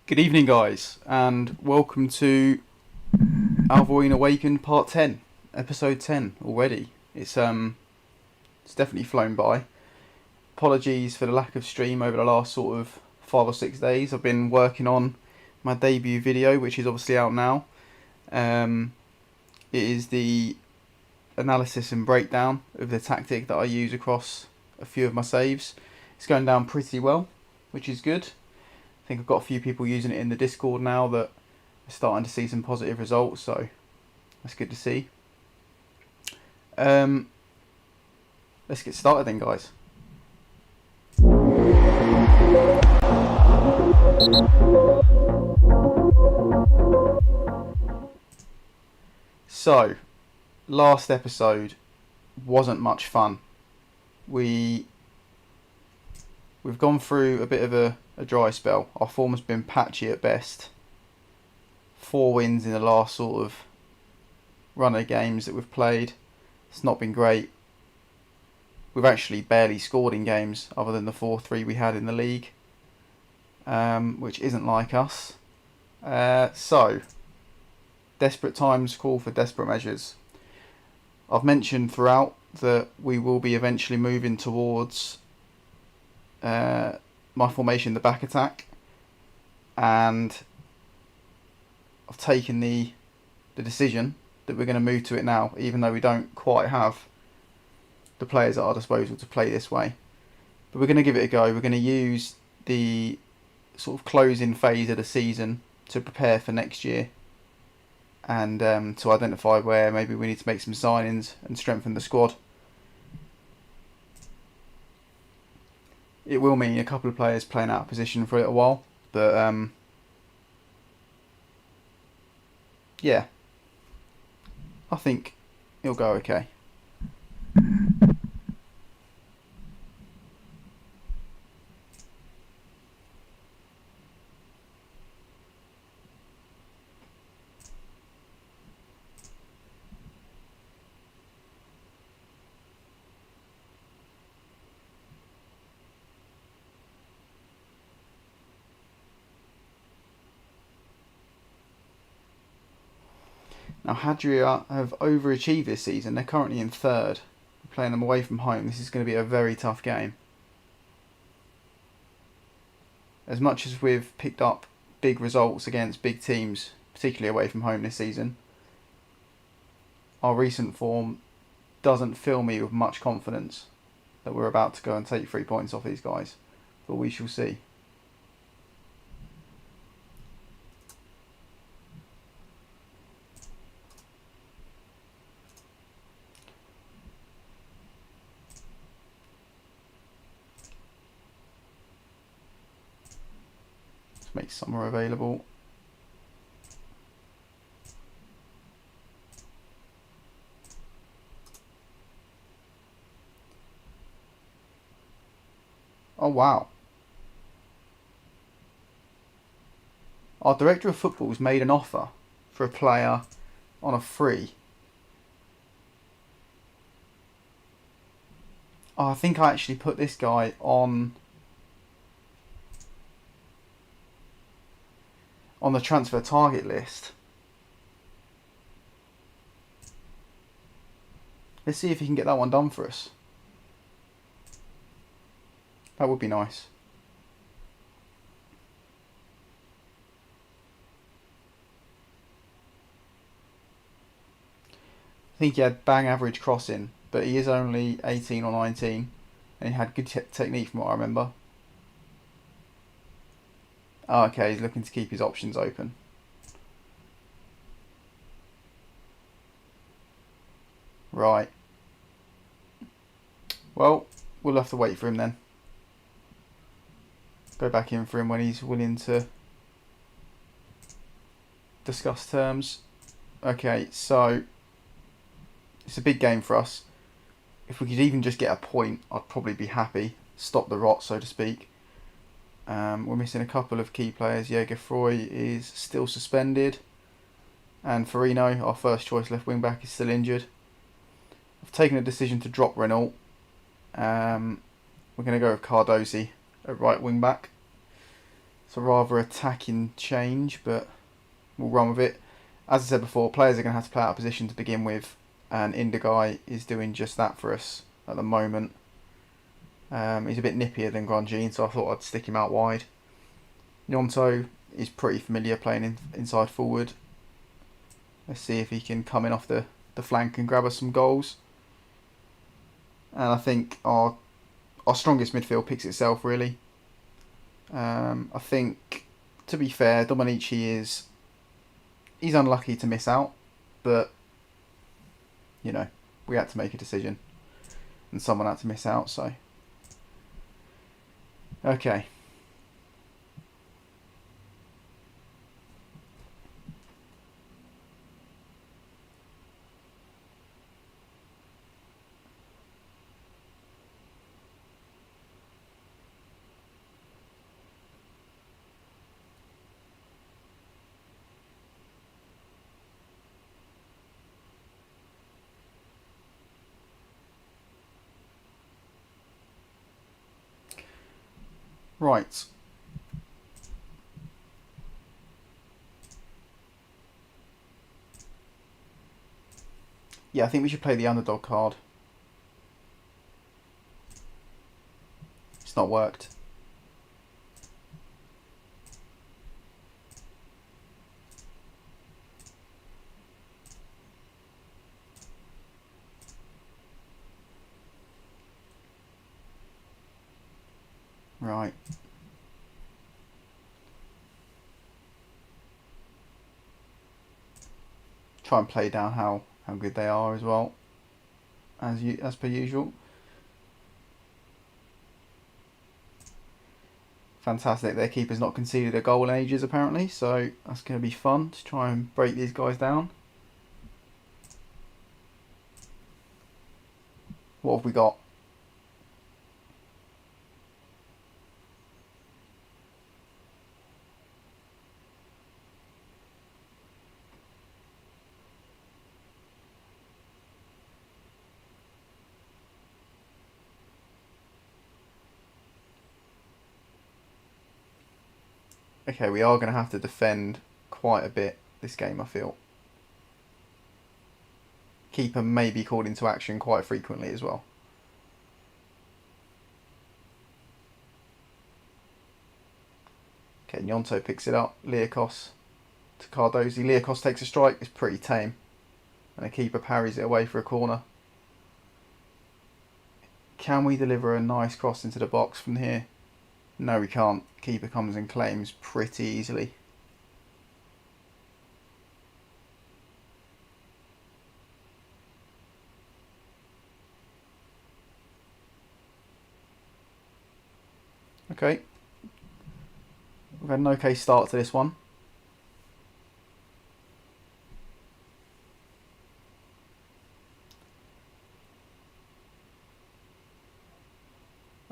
Good evening, guys, and welcome to our Voin Awakened Part 10, Episode 10 already. It's definitely flown by. Apologies for the lack of stream over the last sort of 5 or 6 days. I've been working on my debut video, which is obviously out now. It is the analysis and breakdown of the tactic that I use across a few of my saves. It's going down pretty well, which is good. I think I've got a few people using it in the Discord now that are starting to see some positive results, so that's good to see. Let's get started then, guys. So, last episode wasn't much fun. We've gone through a bit of a dry spell. Our form has been patchy at best. 4 wins in the last sort of run of games that we've played. It's not been great. We've actually barely scored in games other than the 4-3 we had in the league, which isn't like us. So, desperate times call for desperate measures. I've mentioned throughout that we will be eventually moving towards my formation, the back attack, and I've taken the decision that we're going to move to it now, even though we don't quite have the players at our disposal to play this way. But we're going to give it a go. We're going to use the sort of closing phase of the season to prepare for next year, and to identify where maybe we need to make some signings and strengthen the squad. It will mean a couple of players playing out of position for a little while, but yeah, I think it'll go okay. Now, Hadria have overachieved this season. They're currently in third. We're playing them away from home. This is going to be a very tough game. As much as we've picked up big results against big teams, particularly away from home this season, our recent form doesn't fill me with much confidence that we're about to go and take 3 points off these guys. But we shall see. Make Summer available. Oh wow. Our director of football has made an offer for a player on a free. Oh, I think I actually put this guy on the transfer target list. Let's see if he can get that one done for us. That would be nice. I think he had bang average crossing, but he is only 18 or 19, and he had good technique from what I remember. Oh, okay, he's looking to keep his options open. Right. Well, we'll have to wait for him then. Go back in for him when he's willing to discuss terms. Okay, so it's a big game for us. If we could even just get a point, I'd probably be happy. Stop the rot, so to speak. We're missing a couple of key players. Jägerfroy is still suspended, and Farino, our first choice left wing back, is still injured. I've taken a decision to drop Renault. We're going to go with Cardosi at right wing back. It's a rather attacking change, but we'll run with it. As I said before, players are going to have to play out of position to begin with, and Indigai is doing just that for us at the moment. He's a bit nippier than Grandjean, so I thought I'd stick him out wide. Nyonto is pretty familiar playing inside forward. Let's see if he can come in off the flank and grab us some goals. And I think our strongest midfield picks itself, really. I think, to be fair, Dominici he's unlucky to miss out, but you know, we had to make a decision, and someone had to miss out. So, okay. Right. Yeah, I think we should play the underdog card. It's not worked. Right. Try and play down how good they are as well, as per usual. Fantastic. Their keeper's not conceded a goal in ages apparently, so that's going to be fun to try and break these guys down. What have we got? Okay, we are going to have to defend quite a bit this game, I feel. Keeper may be called into action quite frequently as well. Okay, Nyonto picks it up. Liakos to Cardozi. Liakos takes a strike. It's pretty tame. And the keeper parries it away for a corner. Can we deliver a nice cross into the box from here? No, we can't. Keeper comes and claims pretty easily. Okay. We've had an okay start to this one.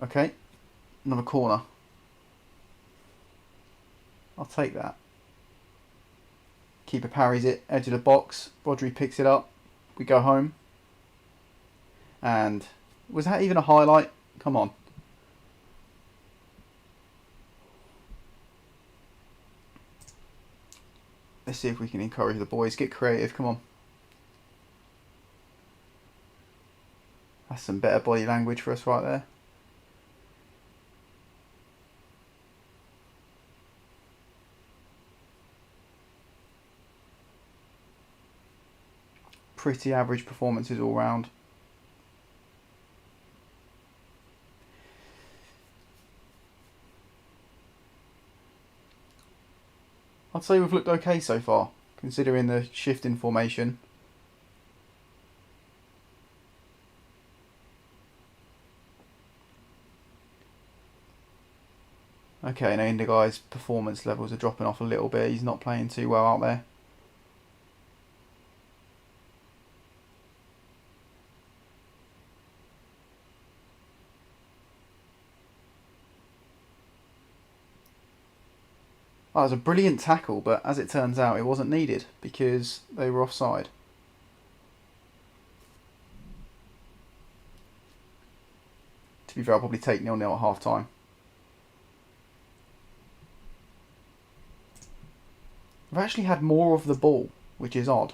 Okay. Another corner. I'll take that. Keeper parries it, edge of the box. Rodri picks it up. We go home. And was that even a highlight? Come on. Let's see if we can encourage the boys. Get creative, come on. That's some better body language for us right there. Pretty average performances all round. I'd say we've looked okay so far, considering the shift in formation. Okay, now Indigai's performance levels are dropping off a little bit. He's not playing too well out there. That was a brilliant tackle, but as it turns out, it wasn't needed because they were offside. To be fair, I'll probably take 0-0 at half time. I've actually had more of the ball, which is odd.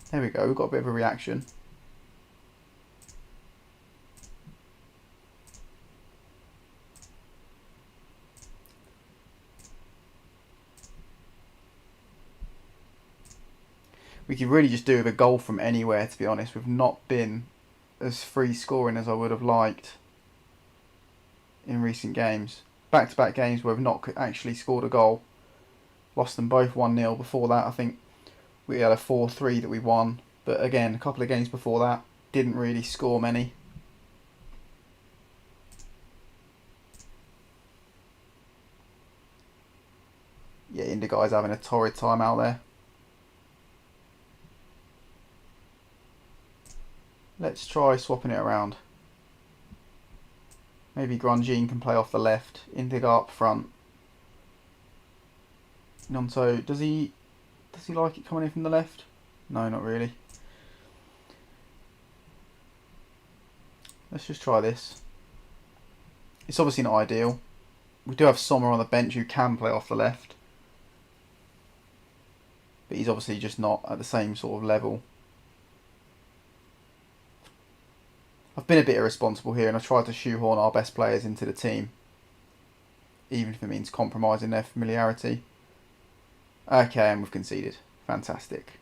There we go, we've got a bit of a reaction. We could really just do with a goal from anywhere, to be honest. We've not been as free scoring as I would have liked in recent games. Back-to-back games where we've not actually scored a goal. Lost them both 1-0. Before that, I think we had a 4-3 that we won. But again, a couple of games before that, didn't really score many. Yeah, Indiguy's having a torrid time out there. Let's try swapping it around. Maybe Grandjean can play off the left. Indigo up front. Nonto, does he like it coming in from the left? No, not really. Let's just try this. It's obviously not ideal. We do have Sommer on the bench who can play off the left. But he's obviously just not at the same sort of level. I've been a bit irresponsible here and I've tried to shoehorn our best players into the team. Even if it means compromising their familiarity. Okay, and we've conceded. Fantastic.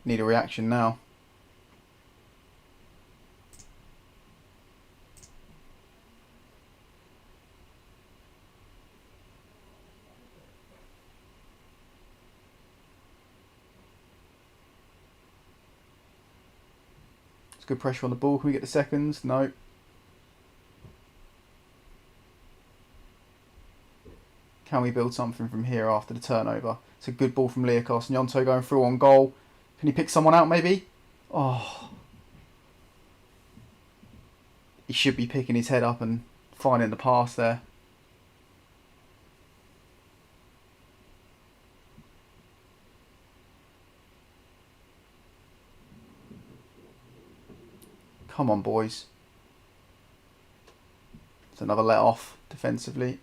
Need a reaction now. It's good pressure on the ball. Can we get the seconds? No. Can we build something from here after the turnover? It's a good ball from Liakos. Nyonto going through on goal. Can he pick someone out maybe? Oh. He should be picking his head up and finding the pass there. Come on, boys. It's another let off defensively.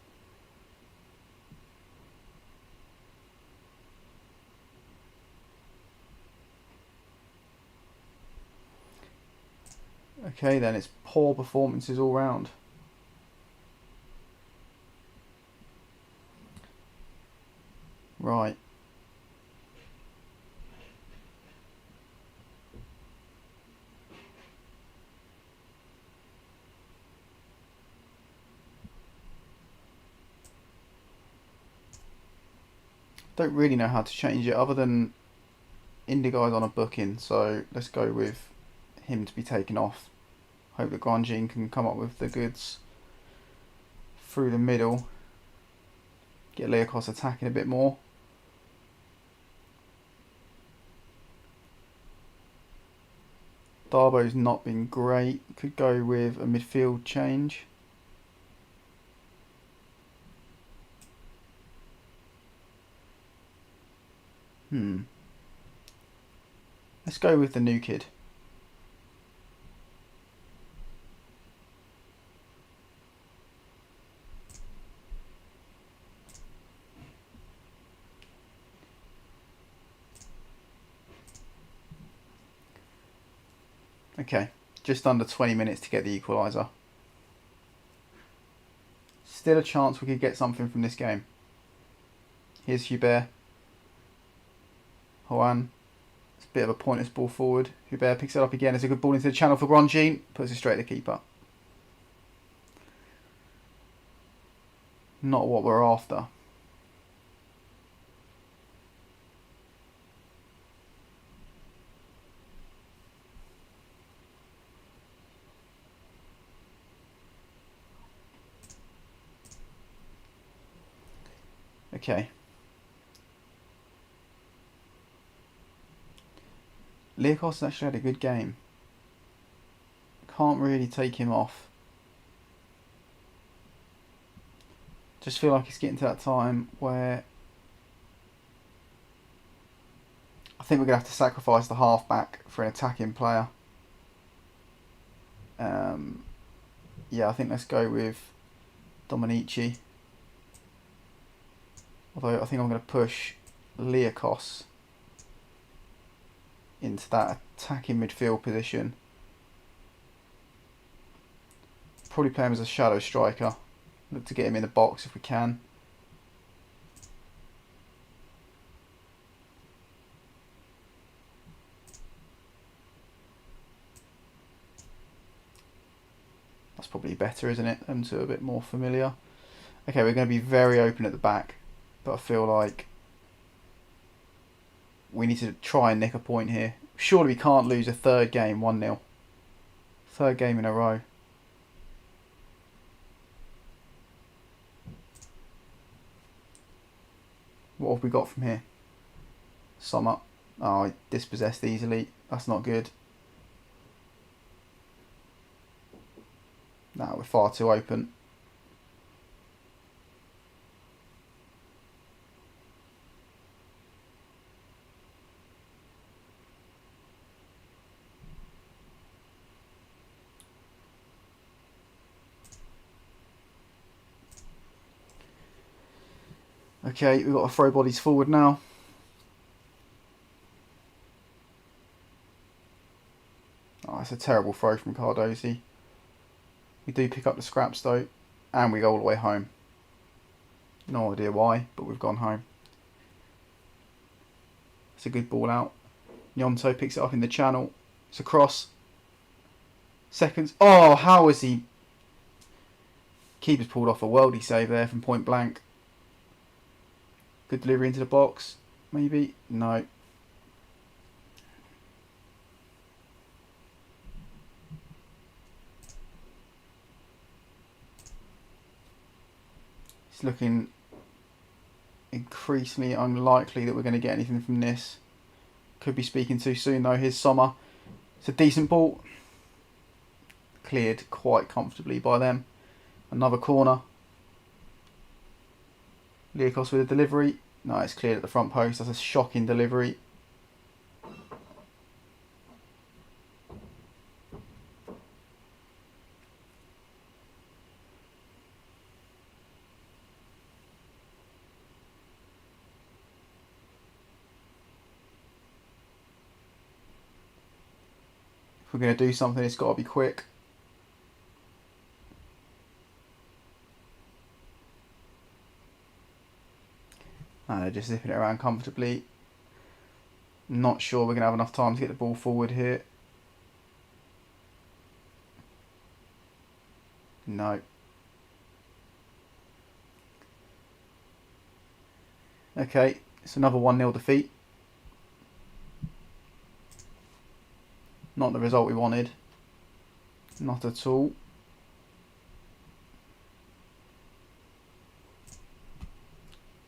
Okay, then it's poor performances all round. Right. Don't really know how to change it other than Indiguy's on a booking, so let's go with him to be taken off. Hope that Grandjean can come up with the goods through the middle. Get Liakos attacking a bit more. Darbo's not been great. Could go with a midfield change. Let's go with the new kid. Okay, just under 20 minutes to get the equaliser. Still a chance we could get something from this game. Here's Hubert. Voin. It's a bit of a pointless ball forward. Hubert picks it up again. It's a good ball into the channel for Grandjean. Puts it straight to the keeper. Not what we're after. Okay. Liakos actually had a good game. Can't really take him off. Just feel like it's getting to that time where think we're going to have to sacrifice the half-back for an attacking player. Yeah, I think let's go with Dominici. Although I think I'm going to push Liakos into that attacking midfield position. Probably play him as a shadow striker. Look to get him in the box if we can. That's probably better, isn't it? Them two are a bit more familiar. Okay, we're going to be very open at the back, but I feel like we need to try and nick a point here. Surely we can't lose a third game 1-0. Third game in a row. What have we got from here? Sommer. Oh, dispossessed easily. That's not good. No, we're far too open. Okay, we've got to throw bodies forward now. Oh, it's a terrible throw from Cardozi. We do pick up the scraps though, and we go all the way home. No idea why, but we've gone home. It's a good ball out. Nyonto picks it up in the channel. It's a cross. Seconds. Oh, how was he? Keeper's pulled off a worldie save there from point blank. Good delivery into the box. Maybe? No. It's looking increasingly unlikely that we're going to get anything from this. Could be speaking too soon though. Here's Sommer. It's a decent ball. Cleared quite comfortably by them. Another corner. Liakos with a delivery. No, it's cleared at the front post. That's a shocking delivery. If we're going to do something, it's got to be quick. And they're just zipping it around comfortably. Not sure we're going to have enough time to get the ball forward here. No. Okay, it's another 1-0 defeat. Not the result we wanted. Not at all.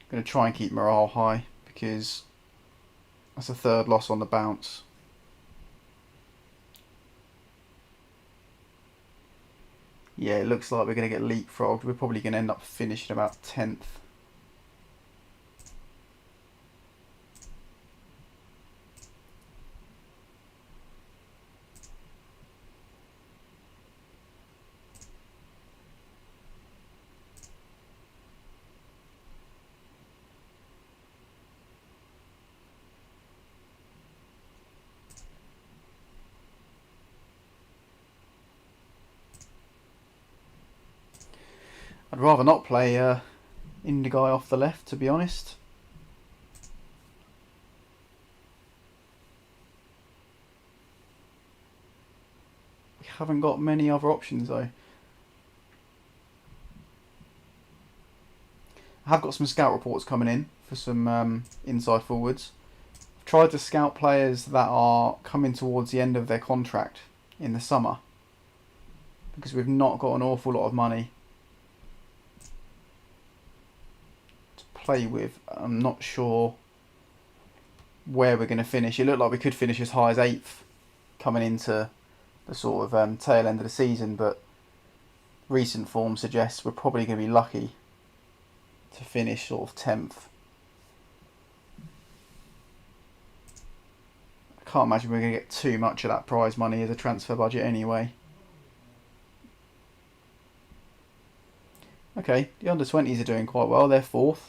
Going to try and keep morale high because that's a third loss on the bounce. Yeah, it looks like we're going to get leapfrogged. We're probably going to end up finishing about 10th. I'd rather not play Indigai off the left, to be honest. We haven't got many other options though. I have got some scout reports coming in for some inside forwards. I've tried to scout players that are coming towards the end of their contract in the summer because we've not got an awful lot of money play with. I'm not sure where we're going to finish. It looked like we could finish as high as 8th coming into the sort of tail end of the season, but recent form suggests we're probably going to be lucky to finish sort of 10th. Can't imagine we're going to get too much of that prize money as a transfer budget anyway. Okay, the under-20s are doing quite well. They're 4th.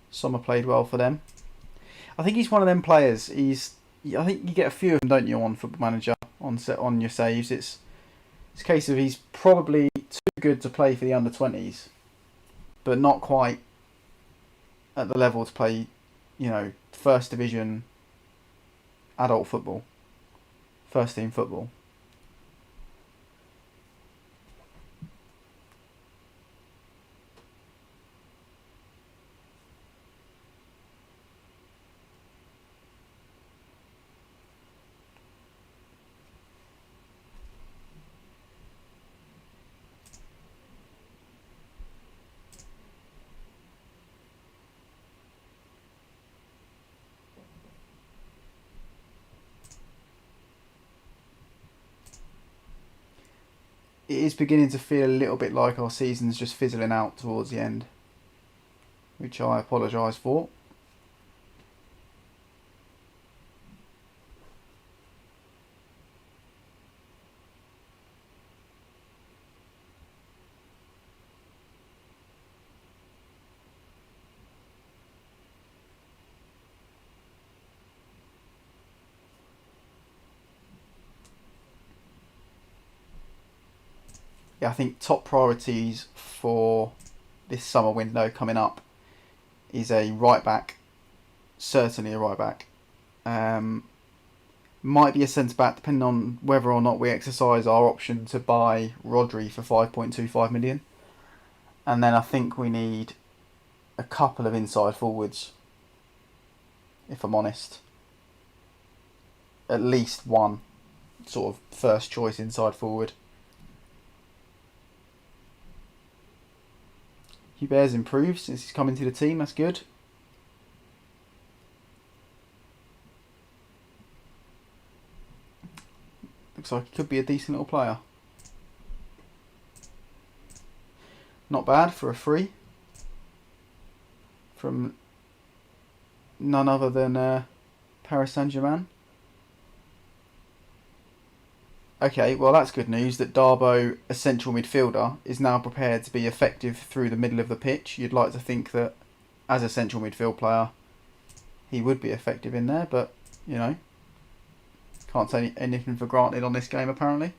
Sommer played well for them. I think he's one of them players. I think you get a few of them, don't you, on Football Manager on your saves. It's a case of he's probably too good to play for the under-20s, but not quite at the level to play, first division adult football, first team football. It is beginning to feel a little bit like our season's just fizzling out towards the end, which I apologise for. Yeah, I think top priorities for this summer window coming up is a right back, certainly a right back. Might be a centre back depending on whether or not we exercise our option to buy Rodri for 5.25 million. And then I think we need a couple of inside forwards, if I'm honest. At least one sort of first choice inside forward. Hubert's improved since he's come into the team, that's good. Looks like he could be a decent little player. Not bad for a free. From none other than Paris Saint-Germain. Okay, well that's good news that Darboe, a central midfielder, is now prepared to be effective through the middle of the pitch. You'd like to think that as a central midfield player he would be effective in there, but can't take anything for granted on this game apparently.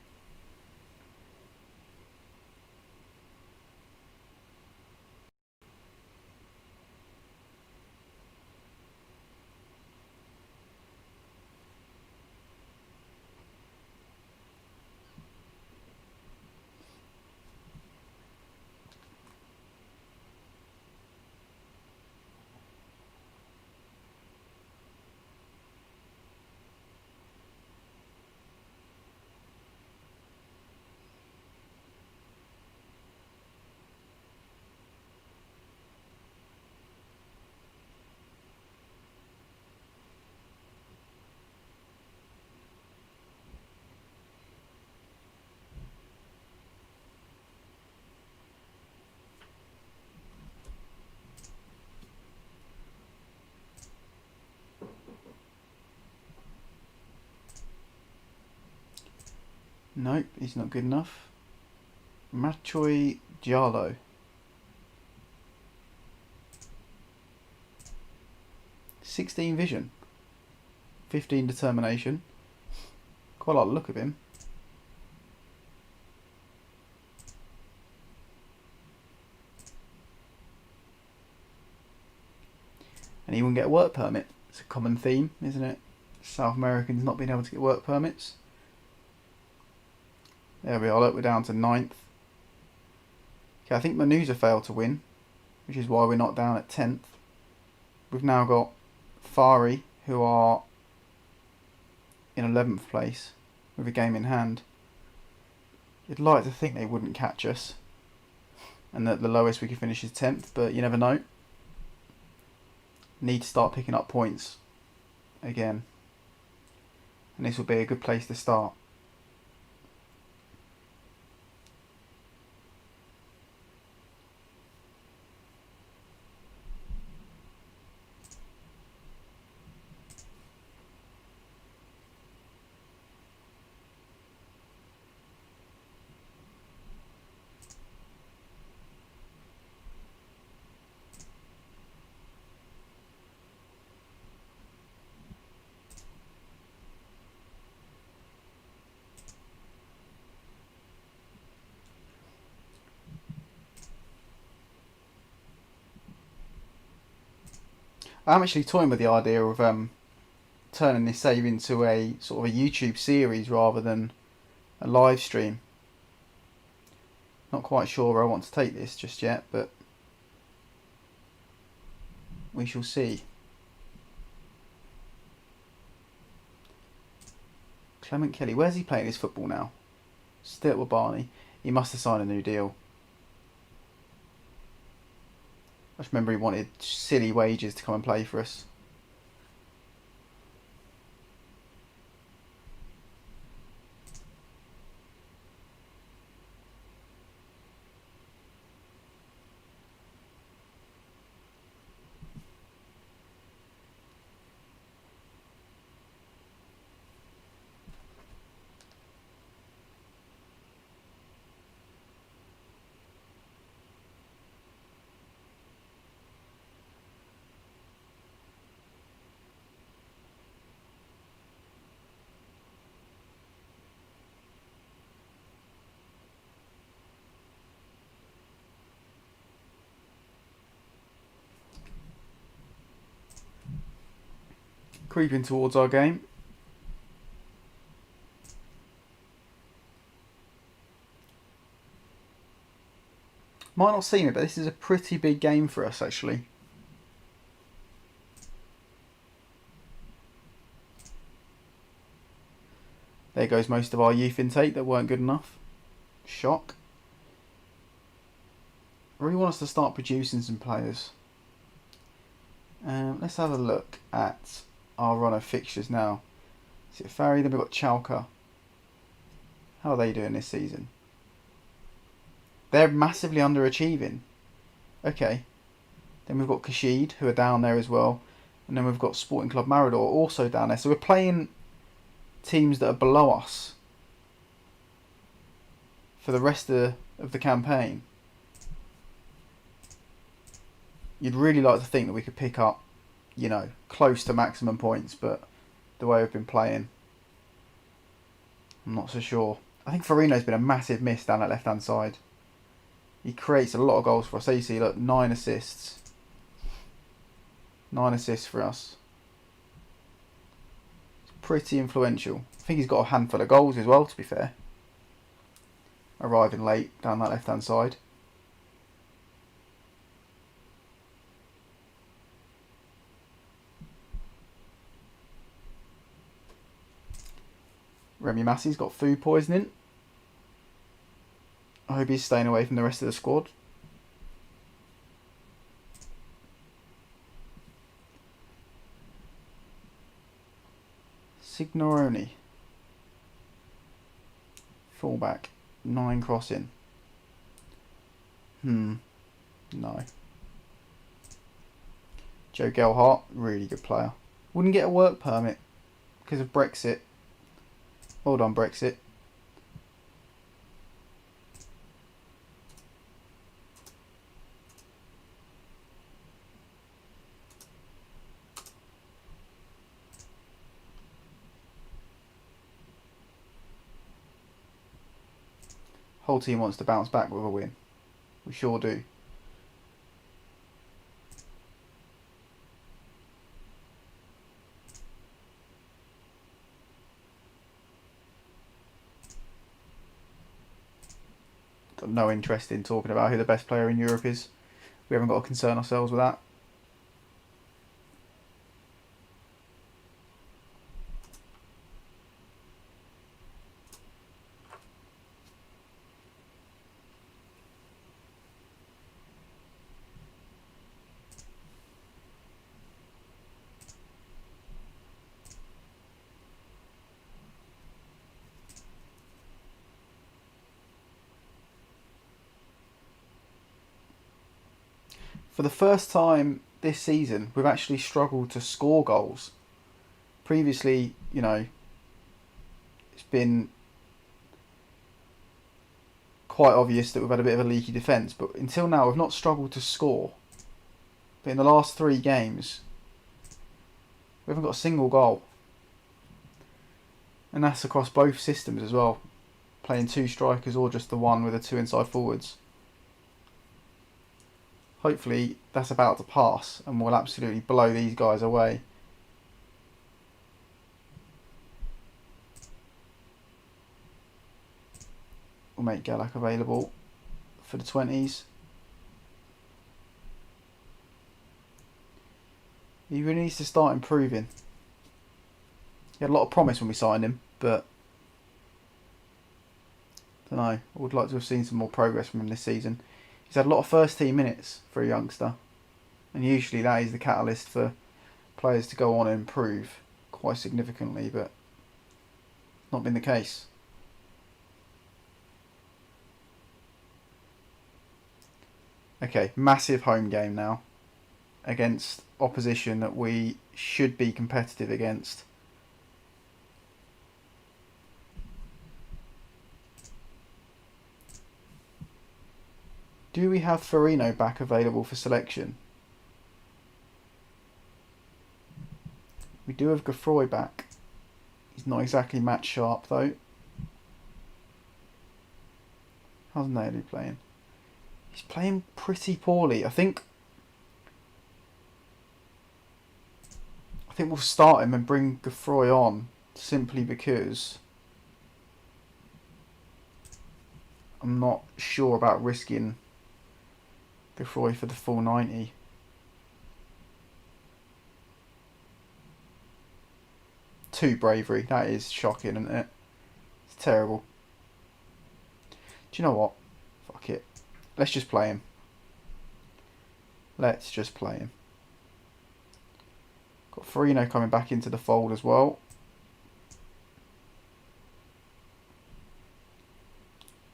Nope, he's not good enough. Machoy Diallo. 16 vision. 15 determination. Quite like the look of him. And he wouldn't get a work permit. It's a common theme, isn't it? South Americans not being able to get work permits. There we are, look, we're down to 9th. Okay, I think Manuza failed to win, which is why we're not down at 10th. We've now got Fari, who are in 11th place with a game in hand. You'd like to think they wouldn't catch us, and that the lowest we could finish is 10th, but you never know. Need to start picking up points again, and this will be a good place to start. I'm actually toying with the idea of turning this save into a sort of a YouTube series rather than a live stream. Not quite sure where I want to take this just yet, but we shall see. Clement Kelly, where's he playing his football now? Still with Barney. He must have signed a new deal. I just remember he wanted silly wages to come and play for us. Creeping towards our game. Might not seem it, but this is a pretty big game for us actually. There goes most of our youth intake that weren't good enough. Shock. I really want us to start producing some players. Let's have a look at our run of fixtures now. Is it Farry? Then we've got Chalker. How are they doing this season? They're massively underachieving. Okay. Then we've got Kashid, who are down there as well. And then we've got Sporting Club Marador also down there. So we're playing teams that are below us for the rest of the campaign. You'd really like to think that we could pick up, you know, close to maximum points, but the way we've been playing, I'm not so sure. I think Farino's been a massive miss down that left-hand side. He creates a lot of goals for us. So you see, look, 9 assists. 9 assists for us. It's pretty influential. I think he's got a handful of goals as well, to be fair. Arriving late down that left-hand side. Remy Massey's got food poisoning. I hope he's staying away from the rest of the squad. Signoroni. Fullback. 9 crossing. No. Joe Gelhart, really good player. Wouldn't get a work permit because of Brexit. Well done, Brexit. Whole team wants to bounce back with a win. We sure do. Got no interest in talking about who the best player in Europe is. We haven't got to concern ourselves with that. For the first time this season, we've actually struggled to score goals. Previously, you know, it's been quite obvious that we've had a bit of a leaky defence, but until now we've not struggled to score. But in the last 3 games, we haven't got a single goal. And that's across both systems as well. Playing 2 strikers or just the one with the 2 inside forwards. Hopefully that's about to pass and we'll absolutely blow these guys away. We'll make Galak available for the 20s. He really needs to start improving. He had a lot of promise when we signed him, but I don't know. I would like to have seen some more progress from him this season. He's had a lot of first team minutes for a youngster, and usually that is the catalyst for players to go on and improve quite significantly, but not been the case. Okay, massive home game now against opposition that we should be competitive against. Do we have Farino back available for selection? We do have Geoffroy back. He's not exactly match sharp though. How's Naily playing? He's playing pretty poorly. I think we'll start him and bring Geoffroy on simply because I'm not sure about risking Geoffroy for the full 90. Too bravery. That is shocking, isn't it? It's terrible. Do you know what? Fuck it. Let's just play him. Let's just play him. Got Farino coming back into the fold as well.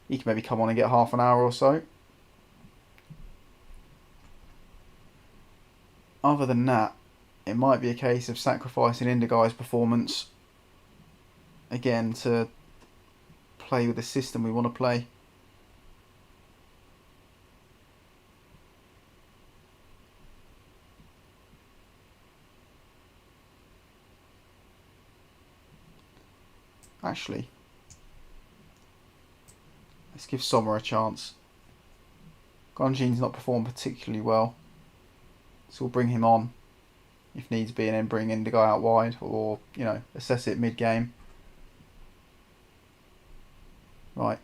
He can maybe come on and get half an hour or so. Other than that, it might be a case of sacrificing Indiguy's performance again to play with the system we want to play. Actually, let's give Sommer a chance. Gonjin's not performed particularly well, so we'll bring him on if needs be and then bring Indigo out wide, or, you know, assess it mid-game. Right.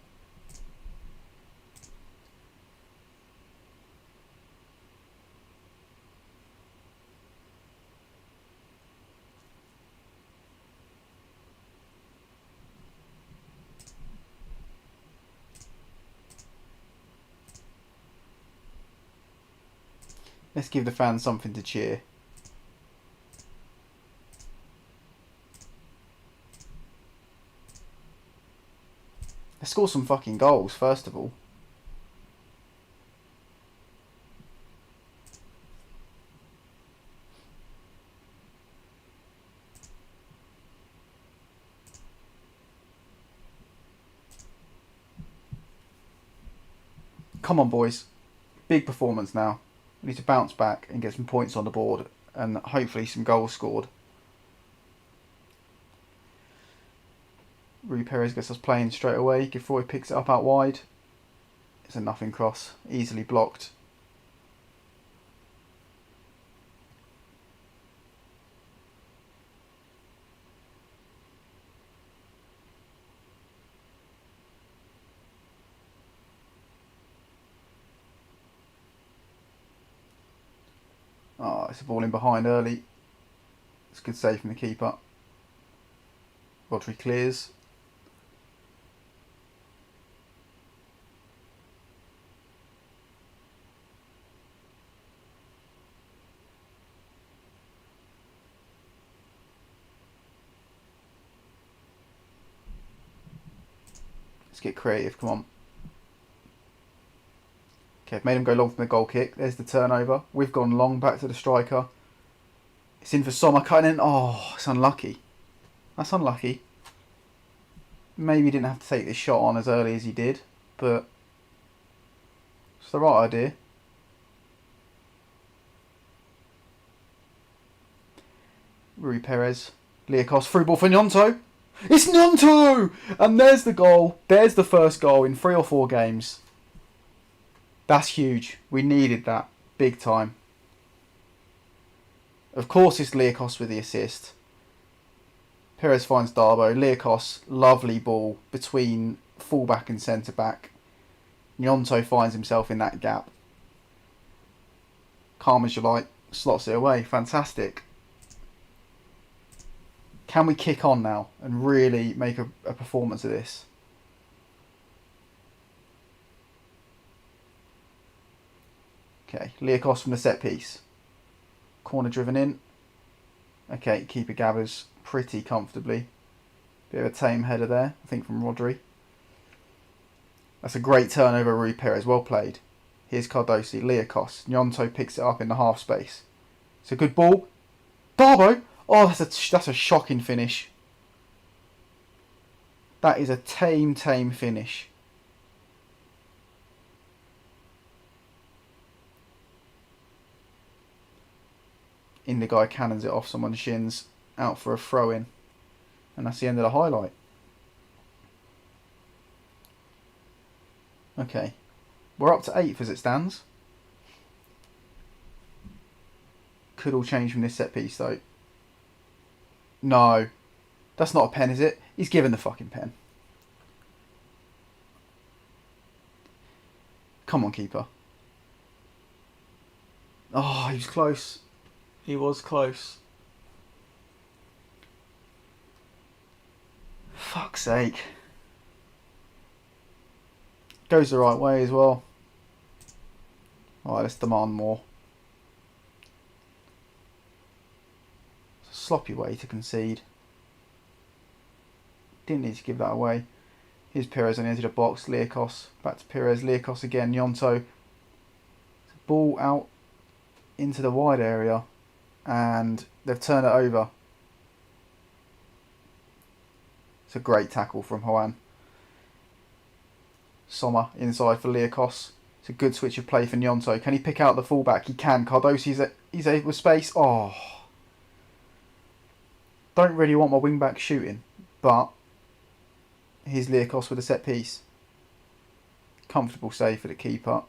Let's give the fans something to cheer. Let's score some fucking goals, first of all. Come on, boys. Big performance now. We need to bounce back and get some points on the board and hopefully some goals scored. Rui Perez gets us playing straight away. Geoffroy picks it up out wide. It's a nothing cross. Easily blocked. It's a ball in behind early. It's a good save from the keeper. Rodri clears. Let's get creative, come on. Okay, I've made him go long from the goal kick. There's the turnover. We've gone long back to the striker. It's in for Sommer cutting in. Oh, it's unlucky. That's unlucky. Maybe he didn't have to take this shot on as early as he did, but it's the right idea. Rui Perez. Liakos, through ball for Gnonto. It's Gnonto! And there's the goal. There's the first goal in 3 or 4 games. That's huge. We needed that. Big time. Of course it's Liakos with the assist. Perez finds Darbo. Liakos, lovely ball between fullback and centre back. Gnonto finds himself in that gap. Calm as you like. Slots it away. Fantastic. Can we kick on now and really make a performance of this? Okay, Liakos from the set piece. Corner driven in. Okay, keeper gathers pretty comfortably. Bit of a tame header there, I think, from Rodri. That's a great turnover, Rui Perez. Well played. Here's Cardosi, Liakos. Gnonto picks it up in the half space. It's a good ball. Darbo! Oh, that's a shocking finish. That is a tame finish. Indigo cannons it off someone's shins, out for a throw-in. And that's the end of the highlight. Okay. We're up to 8th as it stands. Could all change from this set piece though. No. That's not a pen, is it? He's given the fucking pen. Come on, keeper. Oh, he was close. He was close. Fuck's sake. Goes the right way as well. Alright, let's demand more. It's a sloppy way to concede. Didn't need to give that away. Here's Perez on the edge of the box. Liakos. Back to Perez. Liakos again. Gnonto. Ball out into the wide area. And they've turned it over. It's a great tackle from Voin. Sommer inside for Liakos. It's a good switch of play for Gnonto. Can he pick out the fullback? He can. Cardosi, he's able with space. Oh. Don't really want my wing back shooting, but here's Liakos with a set piece. Comfortable save for the keeper.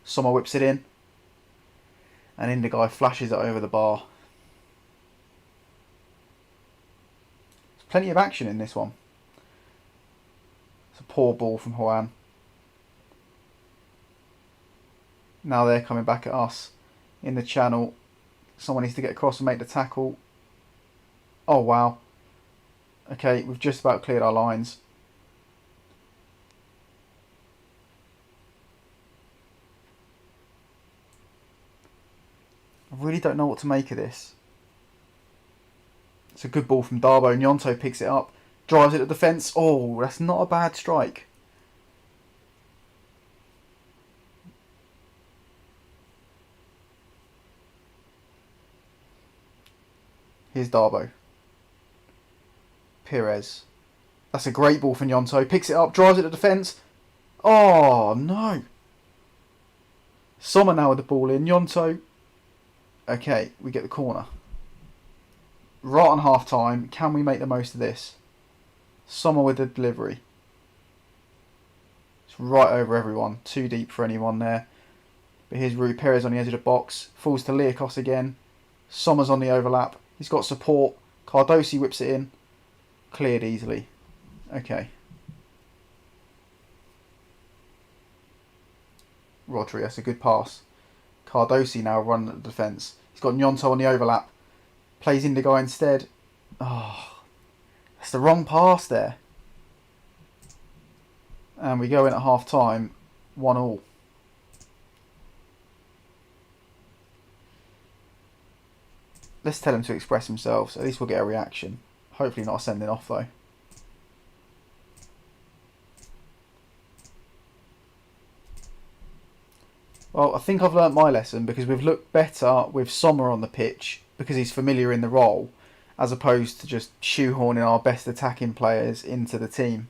Sommer whips it in. And Indigo flashes it over the bar. There's plenty of action in this one. It's a poor ball from Voin. Now they're coming back at us in the channel. Someone needs to get across and make the tackle. Oh wow. Okay, we've just about cleared our lines. I really don't know what to make of this. It's a good ball from Darbo. Gnonto picks it up. Drives it to defence. Oh, that's not a bad strike. Here's Darbo. Perez. That's a great ball from Gnonto. Picks it up. Drives it to defence. Oh, no. Sommer now with the ball in. Gnonto. Okay, we get the corner. Right on half time. Can we make the most of this? Sommer with the delivery. It's right over everyone. Too deep for anyone there. But here's Rui Perez on the edge of the box. Falls to Liakos again. Sommer's on the overlap. He's got support. Cardosi whips it in. Cleared easily. Okay. Rodri, that's a good pass. Cardosi now running at the defence. He's got Gnonto on the overlap. Plays Indigo instead. Oh, that's the wrong pass there. And we go in at half time. 1-1. Let's tell him to express himself. So at least we'll get a reaction. Hopefully not a sending off though. Well, I think I've learnt my lesson because we've looked better with Sommer on the pitch because he's familiar in the role, as opposed to just shoehorning our best attacking players into the team.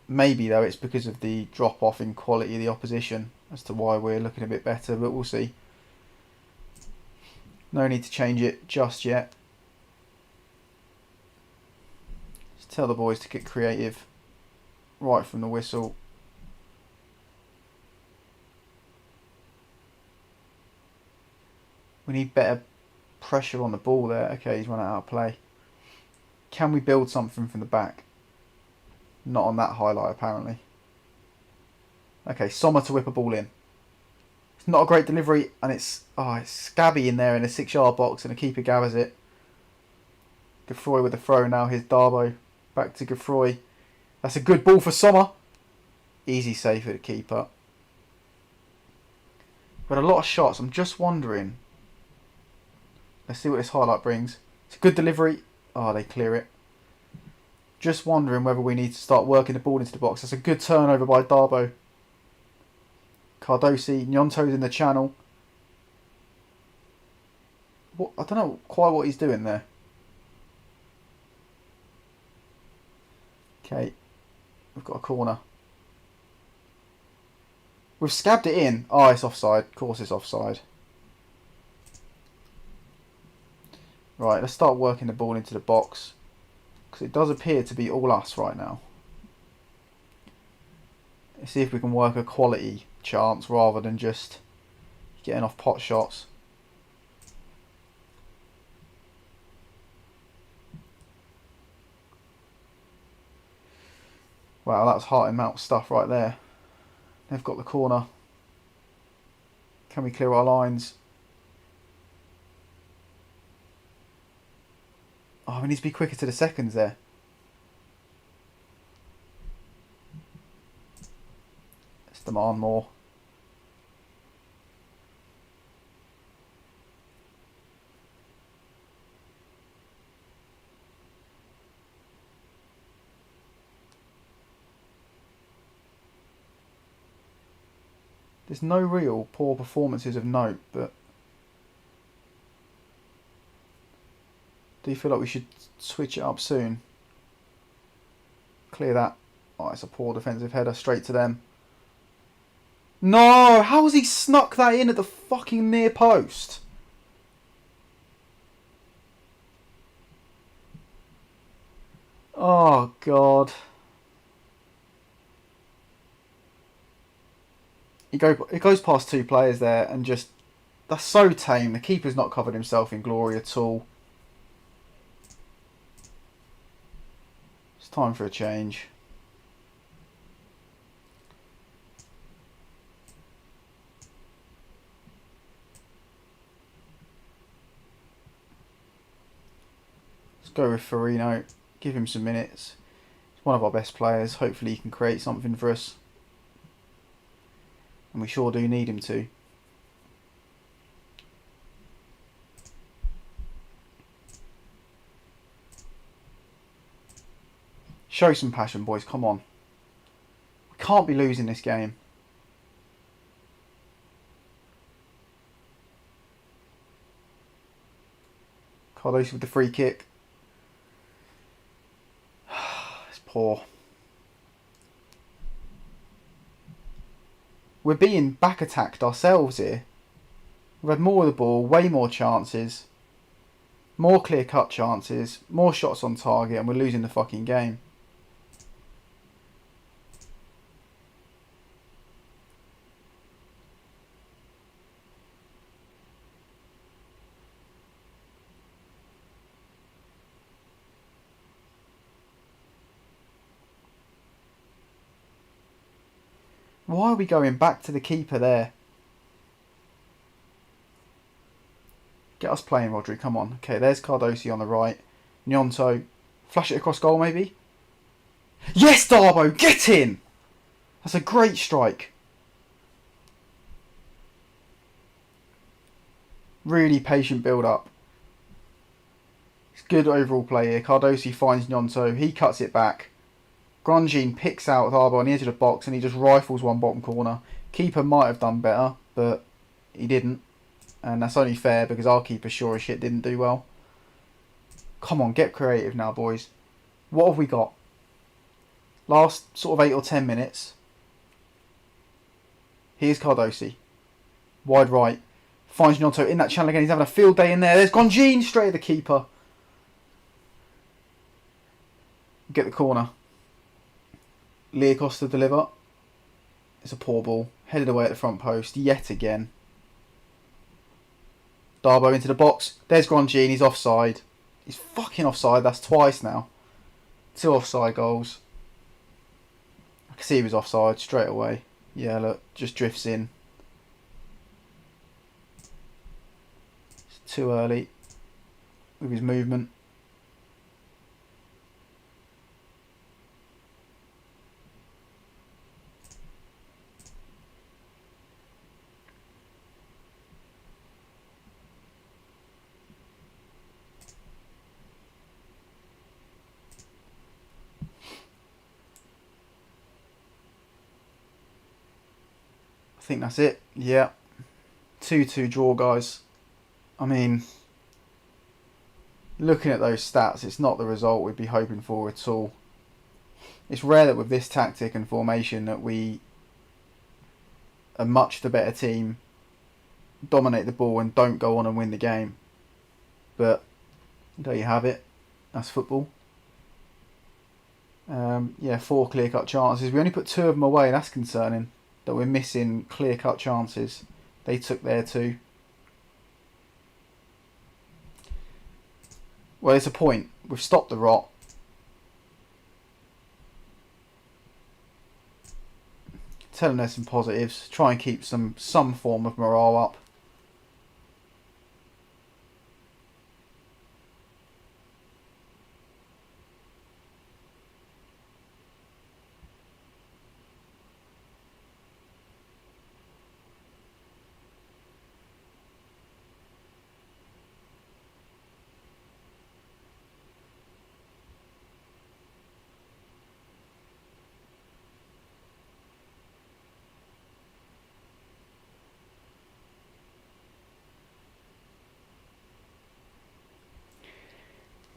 Maybe though it's because of the drop off in quality of the opposition as to why we're looking a bit better, but we'll see. No need to change it just yet. It's Tell the boys to get creative right from the whistle. We need better pressure on the ball there. Okay, he's run out of play. Can we build something from the back? Not on that highlight, apparently. Okay, Sommer to whip a ball in. It's not a great delivery, and it's scabby in there in a 6-yard box, and the keeper gathers it. Geffroy with the throw now. Here's Darbo. Back to Geffroy. That's a good ball for Sommer. Easy save for the keeper. But a lot of shots. I'm just wondering. Let's see what this highlight brings. It's a good delivery. Oh, they clear it. Just wondering whether we need to start working the ball into the box. That's a good turnover by Darbo. Cardosi. Nyonto's in the channel. What? I don't know quite what he's doing there. Okay. We've got a corner. We've scabbed it in. Oh, it's offside. Of course it's offside. Right, let's start working the ball into the box. Because it does appear to be all us right now. Let's see if we can work a quality chance rather than just getting off pot shots. Wow, that was heart and mouth stuff right there. They've got the corner. Can we clear our lines? Oh, we need to be quicker to the seconds there. Let's demand more. There's no real poor performances of note, but do you feel like we should switch it up soon? Clear that. Oh, it's a poor defensive header straight to them. No! How has he snuck that in at the fucking near post? Oh, God. It goes past two players there and just... That's so tame. The keeper's not covered himself in glory at all. It's time for a change. Let's go with Farino. Give him some minutes. He's one of our best players. Hopefully he can create something for us. And we sure do need him to. Show some passion, boys. Come on. We can't be losing this game. Carlos with the free kick. It's poor. We're being back attacked ourselves here. We've had more of the ball, way more chances, more clear cut chances, more shots on target, and we're losing the fucking game. Why are we going back to the keeper there? Get us playing, Rodri. Come on. Okay, there's Cardosi on the right. Nyonto. Flash it across goal, maybe? Yes, Darbo! Get in! That's a great strike. Really patient build-up. It's good overall play here. Cardosi finds Nyonto. He cuts it back. Grandjean picks out Darbo on the edge of the box and he just rifles one bottom corner. Keeper might have done better, but he didn't. And that's only fair because our keeper sure as shit didn't do well. Come on, get creative now, boys. What have we got? Last sort of 8 or 10 minutes. Here's Cardosi. Wide right. Finds Nyonto in that channel again. He's having a field day in there. There's Grandjean straight at the keeper. Get the corner. Leacos to deliver. It's a poor ball. Headed away at the front post yet again. Darbo into the box. There's Grandjean. He's offside. He's fucking offside. That's twice now. 2 offside goals. I can see he was offside straight away. Yeah, look. Just drifts in. It's too early with his movement. I think that's it. Yeah. 2-2 draw, guys. I mean, looking at those stats, it's not the result we'd be hoping for at all. It's rare that with this tactic and formation that we are much the better team, dominate the ball and don't go on and win the game. But there you have it. That's football. Yeah, 4 clear-cut chances. We only put 2 of them away. That's concerning. That we're missing clear-cut chances. They took their 2. Well, it's a point. We've stopped the rot. Telling us some positives. Try and keep some form of morale up.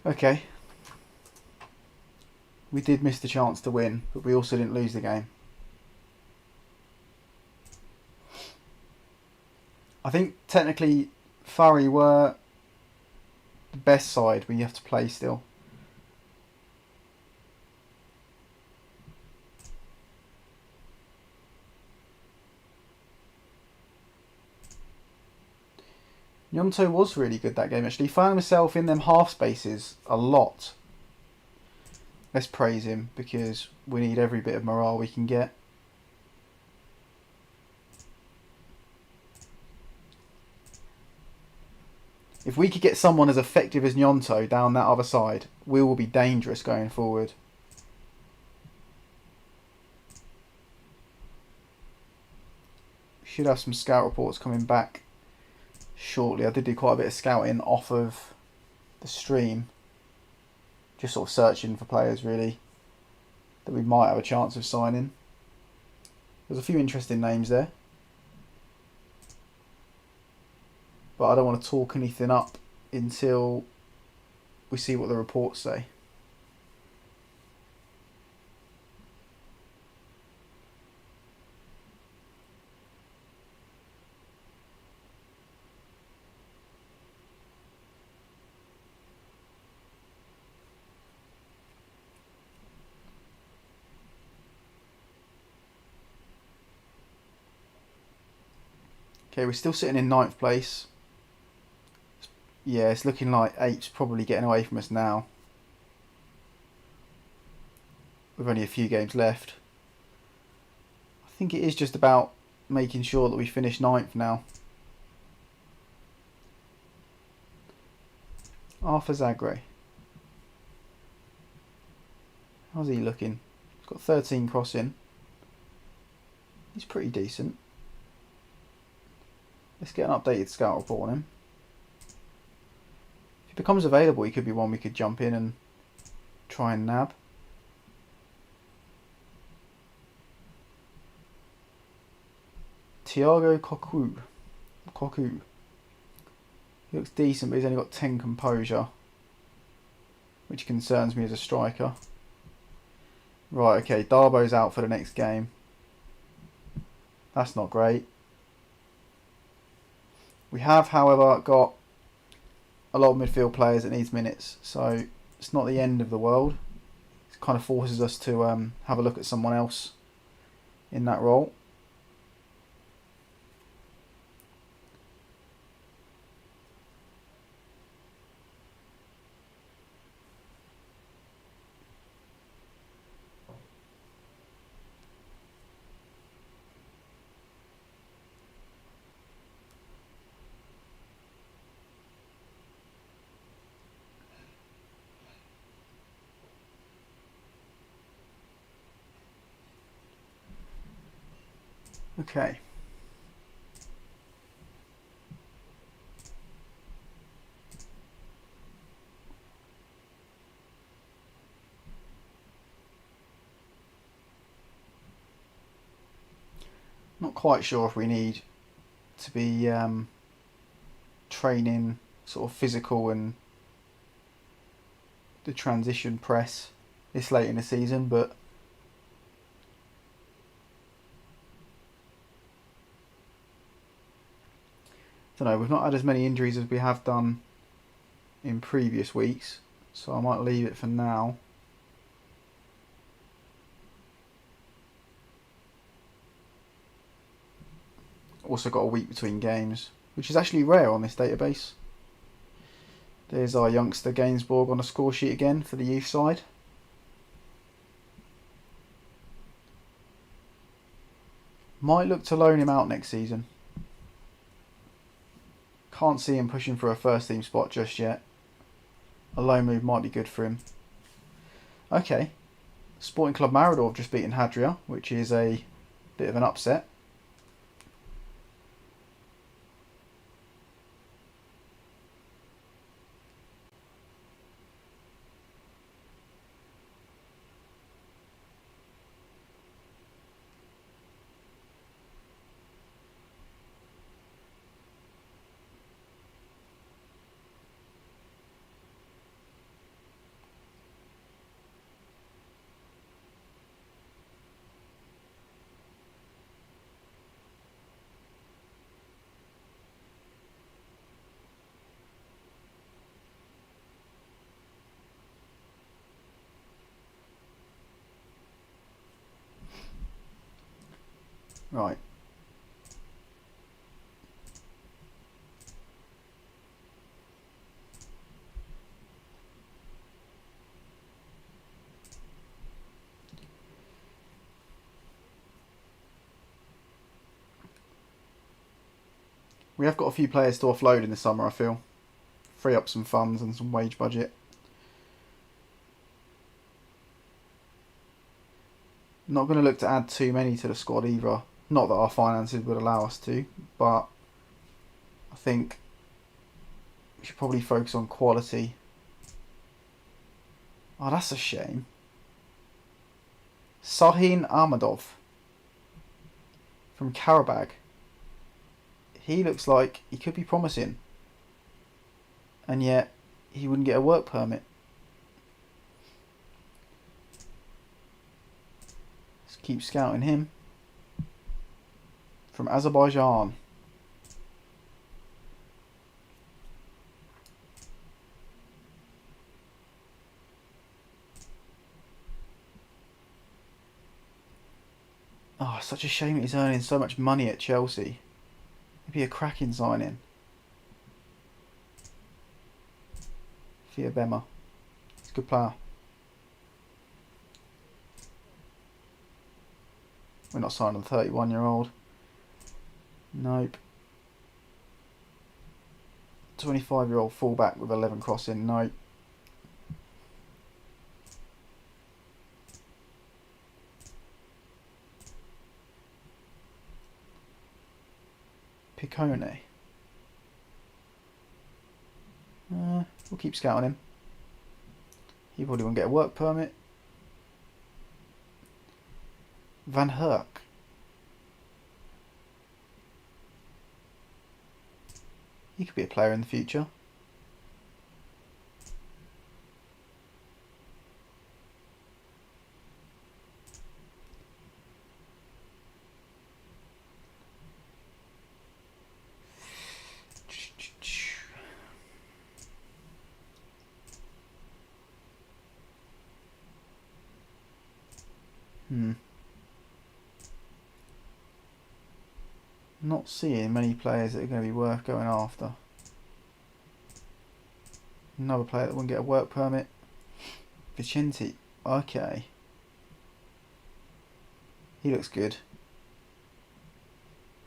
Okay. We did miss the chance to win, but we also didn't lose the game. I think technically Fari were the best side, but you have to play still. Nyonto was really good that game actually. He found himself in them half spaces a lot. Let's praise him because we need every bit of morale we can get. If we could get someone as effective as Nyonto down that other side, we will be dangerous going forward. Should have some scout reports coming back shortly. I did do quite a bit of scouting off of the stream. Just sort of searching for players really that we might have a chance of signing. There's a few interesting names there. But I don't want to talk anything up until we see what the reports say. Okay, we're still sitting in 9th place. Yeah, it's looking like 8's probably getting away from us now. We've only a few games left. I think it is just about making sure that we finish 9th now. Arthur Zagre. How's he looking? He's got 13 crossing. He's pretty decent. Let's get an updated scout report on him. If he becomes available, he could be one we could jump in and try and nab. Thiago Cocu. He looks decent, but he's only got 10 composure, which concerns me as a striker. Right, okay, Darbo's out for the next game. That's not great. We have, however, got a lot of midfield players that needs minutes, so it's not the end of the world. It kind of forces us to have a look at someone else in that role. Okay. Not quite sure if we need to be training sort of physical and the transition press this late in the season, but I don't know, we've not had as many injuries as we have done in previous weeks, so I might leave it for now. Also got a week between games, which is actually rare on this database. There's our youngster Gainsbourg on the score sheet again for the youth side. Might look to loan him out next season. Can't see him pushing for a first team spot just yet. A loan move might be good for him. Okay. Sporting Club Marador have just beaten Hadria, which is a bit of an upset. Right. We have got a few players to offload in the summer, I feel. Free up some funds and some wage budget. Not going to look to add too many to the squad either. Not that our finances would allow us to, but I think we should probably focus on quality. Oh, that's a shame. Sahin Ahmadov from Karabag. He looks like he could be promising, and yet he wouldn't get a work permit. Let's keep scouting him. From Azerbaijan. Oh, such a shame he's earning so much money at Chelsea. It'd be a cracking signing. Fia Bema. He's a good player. We're not signing the 31-year-old. Nope. 25-year-old fullback with 11 crossing. Nope. Piccone. We'll keep scouting him. He probably won't get a work permit. Van Herk. He could be a player in the future. Not seeing many players that are going to be worth going after. Another player that wouldn't get a work permit. Vicente. Okay. He looks good.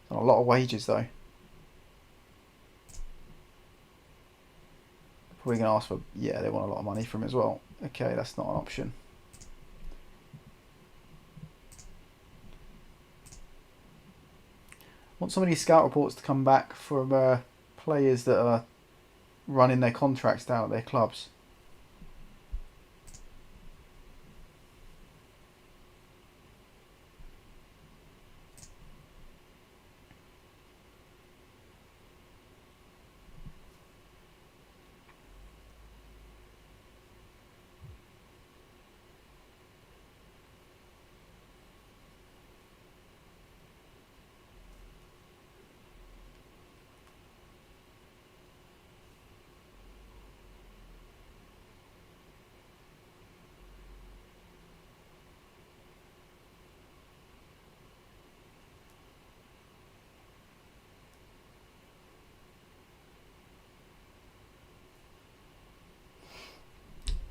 A lot of wages though. Probably going to ask for... Yeah, they want a lot of money from him as well. Okay, that's not an option. Want some of these scout reports to come back from players that are running their contracts down at their clubs.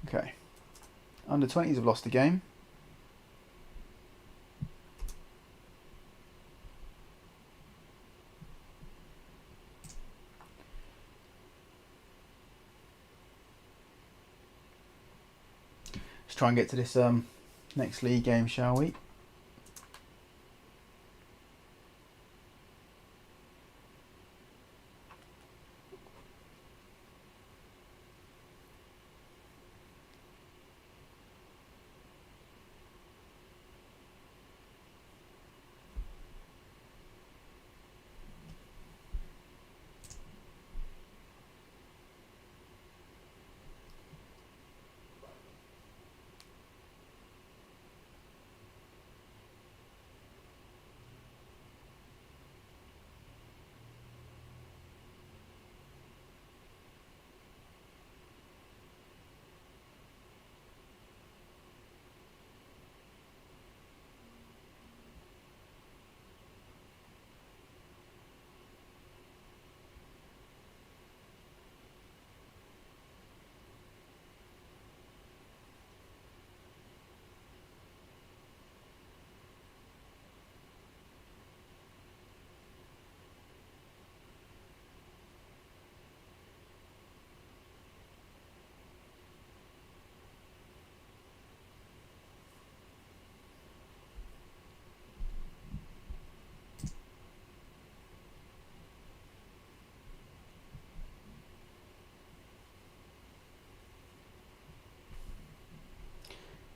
Okay. Under 20s have lost a game. Let's try and get to this next league game, shall we?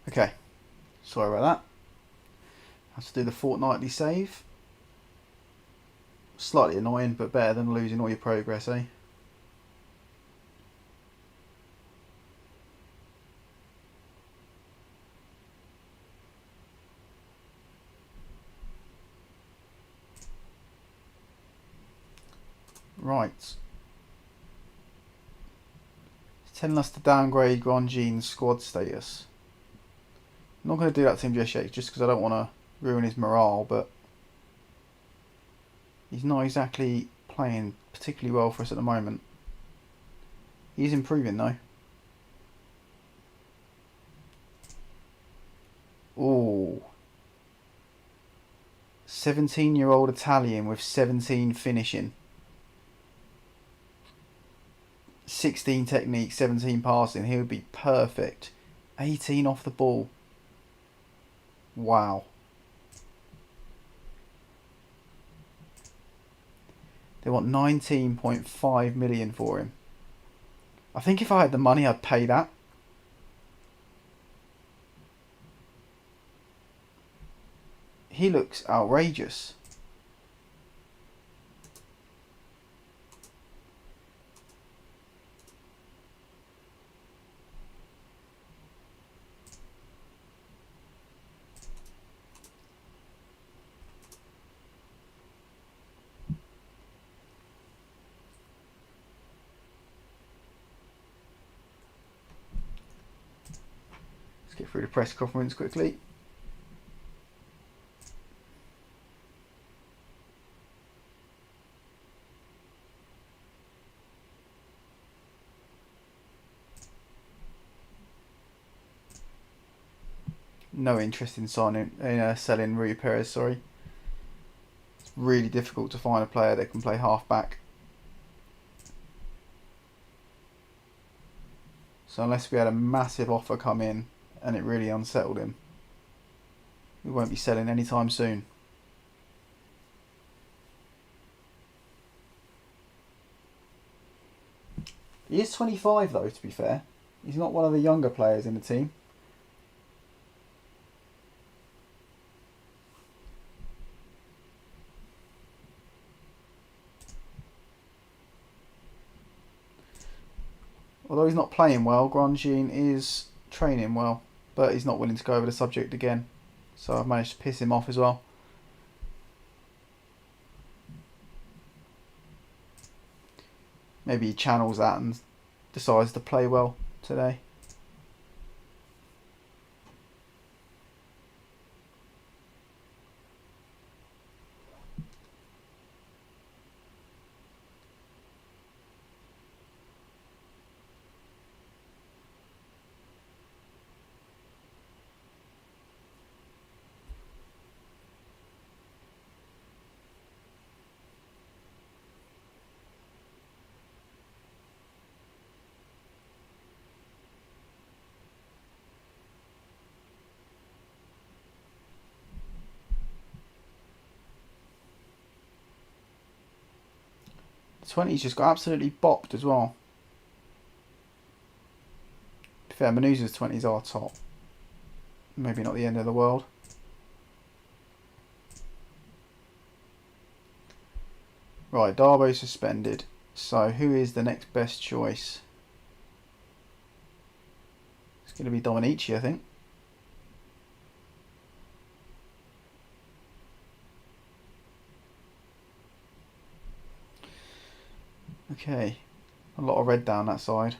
Okay. Sorry about that. Have to do the fortnightly save. Slightly annoying, but better than losing all your progress, eh? Right. It's telling us to downgrade Grandjean's squad status. I'm not going to do that to him just yet, just because I don't want to ruin his morale, but he's not exactly playing particularly well for us at the moment. He's improving though. Ooh. 17-year-old Italian with 17 finishing. 16 technique, 17 passing. He would be perfect. 18 off the ball. Wow. They want 19.5 million for him. I think if I had the money, I'd pay that. He looks outrageous. Let's get through the press conference quickly. No interest in selling Rui Perez. Sorry, it's really difficult to find a player that can play half back. So unless we had a massive offer come in and it really unsettled him, we won't be selling anytime soon. He is 25 though, to be fair. He's not one of the younger players in the team. Although he's not playing well, Grandjean is training well, but he's not willing to go over the subject again. So I've managed to piss him off as well. Maybe he channels that and decides to play well today. The 20's just got absolutely bopped as well. To be fair, Manuza's 20s are top. Maybe not the end of the world. Right, Darbo suspended. So who is the next best choice? It's going to be Dominici, I think. Okay, a lot of red down that side.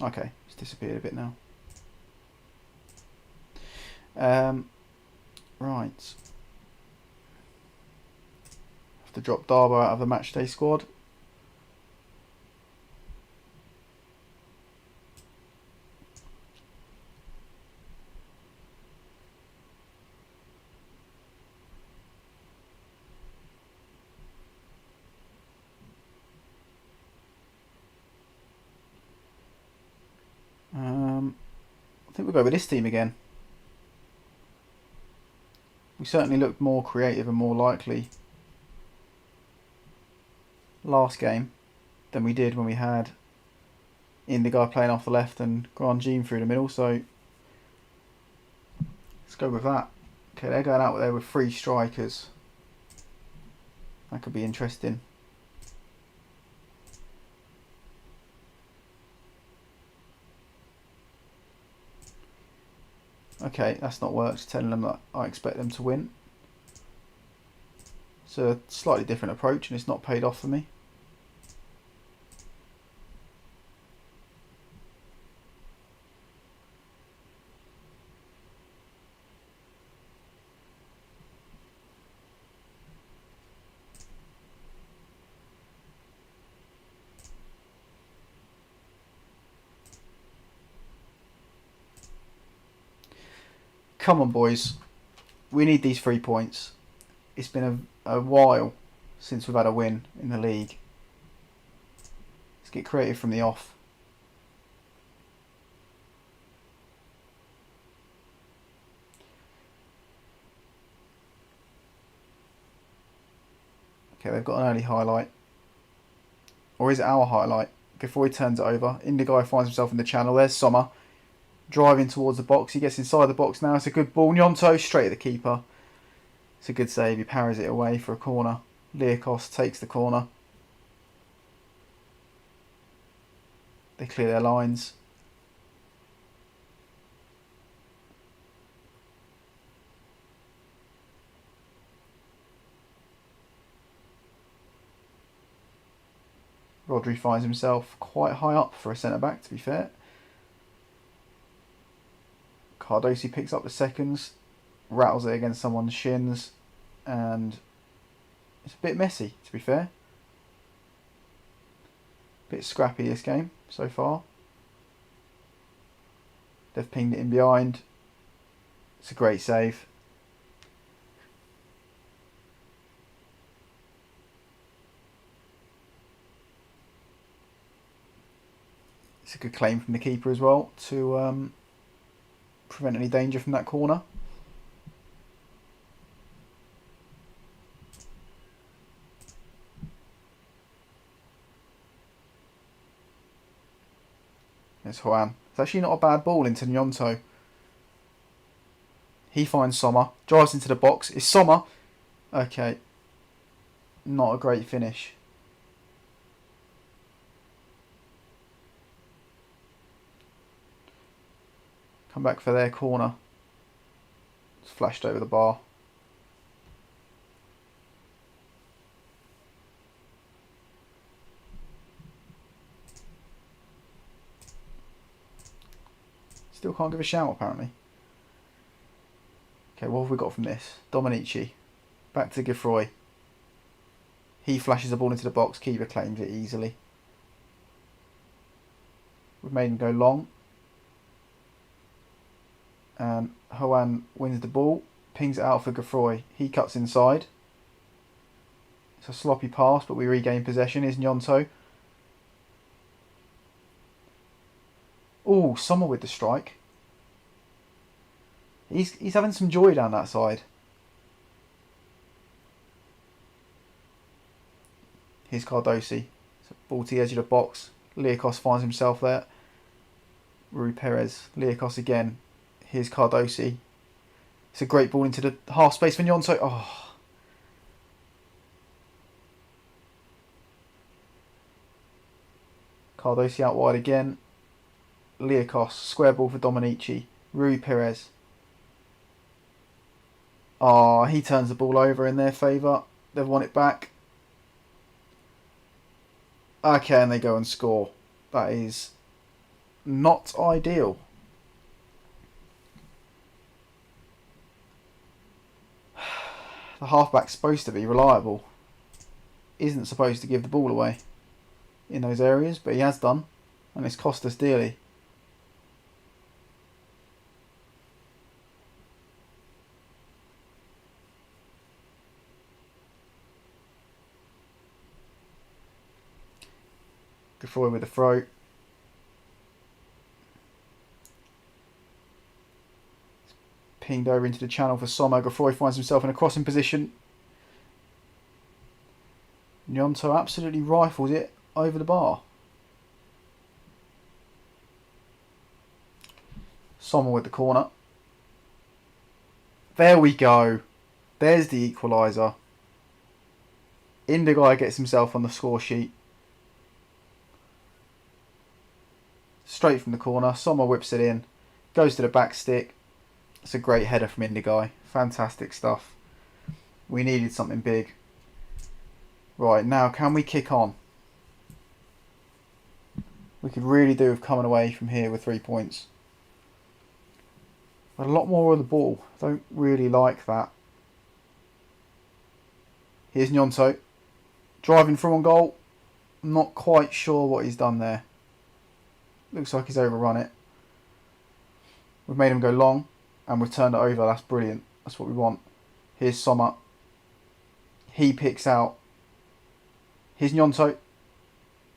Okay, it's disappeared a bit now. Right. Have to drop Darbo out of the matchday squad. I think we'll go with this team again. We certainly looked more creative and more likely last game than we did when we had Indigo playing off the left and Grandjean through the middle, so let's go with that. Okay, they're going out there with 3 strikers. That could be interesting. Okay, that's not worked, telling them that I expect them to win. It's a slightly different approach and it's not paid off for me. Come on, boys. We need these 3 points. It's been a while since we've had a win in the league. Let's get creative from the off. Okay, they've got an early highlight. Or is it our highlight? Before he turns it over, Indigo finds himself in the channel. There's Sommer. Driving towards the box. He gets inside the box now. It's a good ball. Gnonto straight at the keeper. It's a good save. He parries it away for a corner. Liakos takes the corner. They clear their lines. Rodri finds himself quite high up for a centre-back, to be fair. Cardosi picks up the seconds, rattles it against someone's shins, and it's a bit messy, to be fair. Bit scrappy this game so far. They've pinged it in behind. It's a great save. It's a good claim from the keeper as well to prevent any danger from that corner. There's Voin. It's actually not a bad ball into Gnonto. He finds Sommer, drives into the box. It's Sommer. Okay. Not a great finish. Come back for their corner. It's flashed over the bar. Still can't give a shout apparently. Okay, what have we got from this? Dominici. Back to Geoffroy. He flashes the ball into the box. Keeper claims it easily. We've made him go long. And Voin wins the ball. Pings it out for Geoffroy. He cuts inside. It's a sloppy pass, but we regain possession. Here's Gnonto. Oh, Sommer with the strike. He's having some joy down that side. Here's Cardosi. Ball to the edge of the box. Liakos finds himself there. Rui Perez. Liakos again. Here's Cardosi. It's a great ball into the half space for Gnonto. Oh. Cardosi out wide again. Liakos. Square ball for Dominici. Rui Perez. Ah, he turns the ball over in their favour. They've won it back. Okay, and they go and score. That is not ideal. The halfback's supposed to be reliable. Isn't supposed to give the ball away in those areas, but he has done, and it's cost us dearly. Geoffroy with the throw. Pinged over into the channel for Sommer. Geoffroy finds himself in a crossing position. Gnonto absolutely rifles it over the bar. Sommer with the corner. There we go. There's the equaliser. Indigai gets himself on the score sheet. Straight from the corner. Sommer whips it in. Goes to the back stick. It's a great header from Indigai. Fantastic stuff. We needed something big. Right, now can we kick on? We could really do with coming away from here with 3 points. But a lot more of the ball. Don't really like that. Here's Gnonto. Driving through on goal. Not quite sure what he's done there. Looks like he's overrun it. We've made him go long. And we've turned it over. That's brilliant. That's what we want. Here's Sommer. He picks out. Here's Gnonto.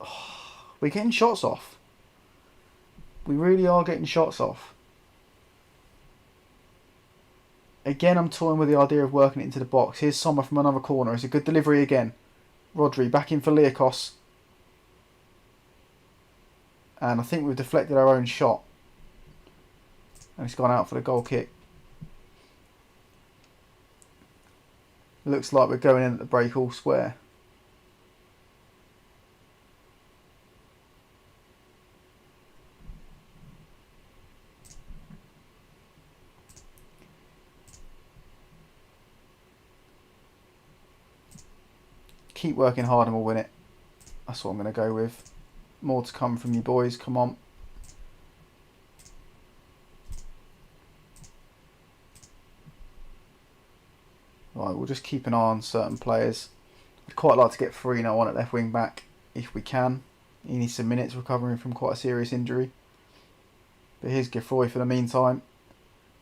Oh, we're getting shots off. We really are getting shots off. Again, I'm toying with the idea of working it into the box. Here's Sommer from another corner. It's a good delivery again. Rodri back in for Liakos. And I think we've deflected our own shot. And it's gone out for the goal kick. Looks like we're going in at the break all square. Keep working hard and we'll win it. That's what I'm going to go with. More to come from you boys. Come on. Right, we'll just keep an eye on certain players. I'd quite like to get Farina on at left wing back if we can. He needs some minutes recovering from quite a serious injury. But here's Geoffroy for the meantime.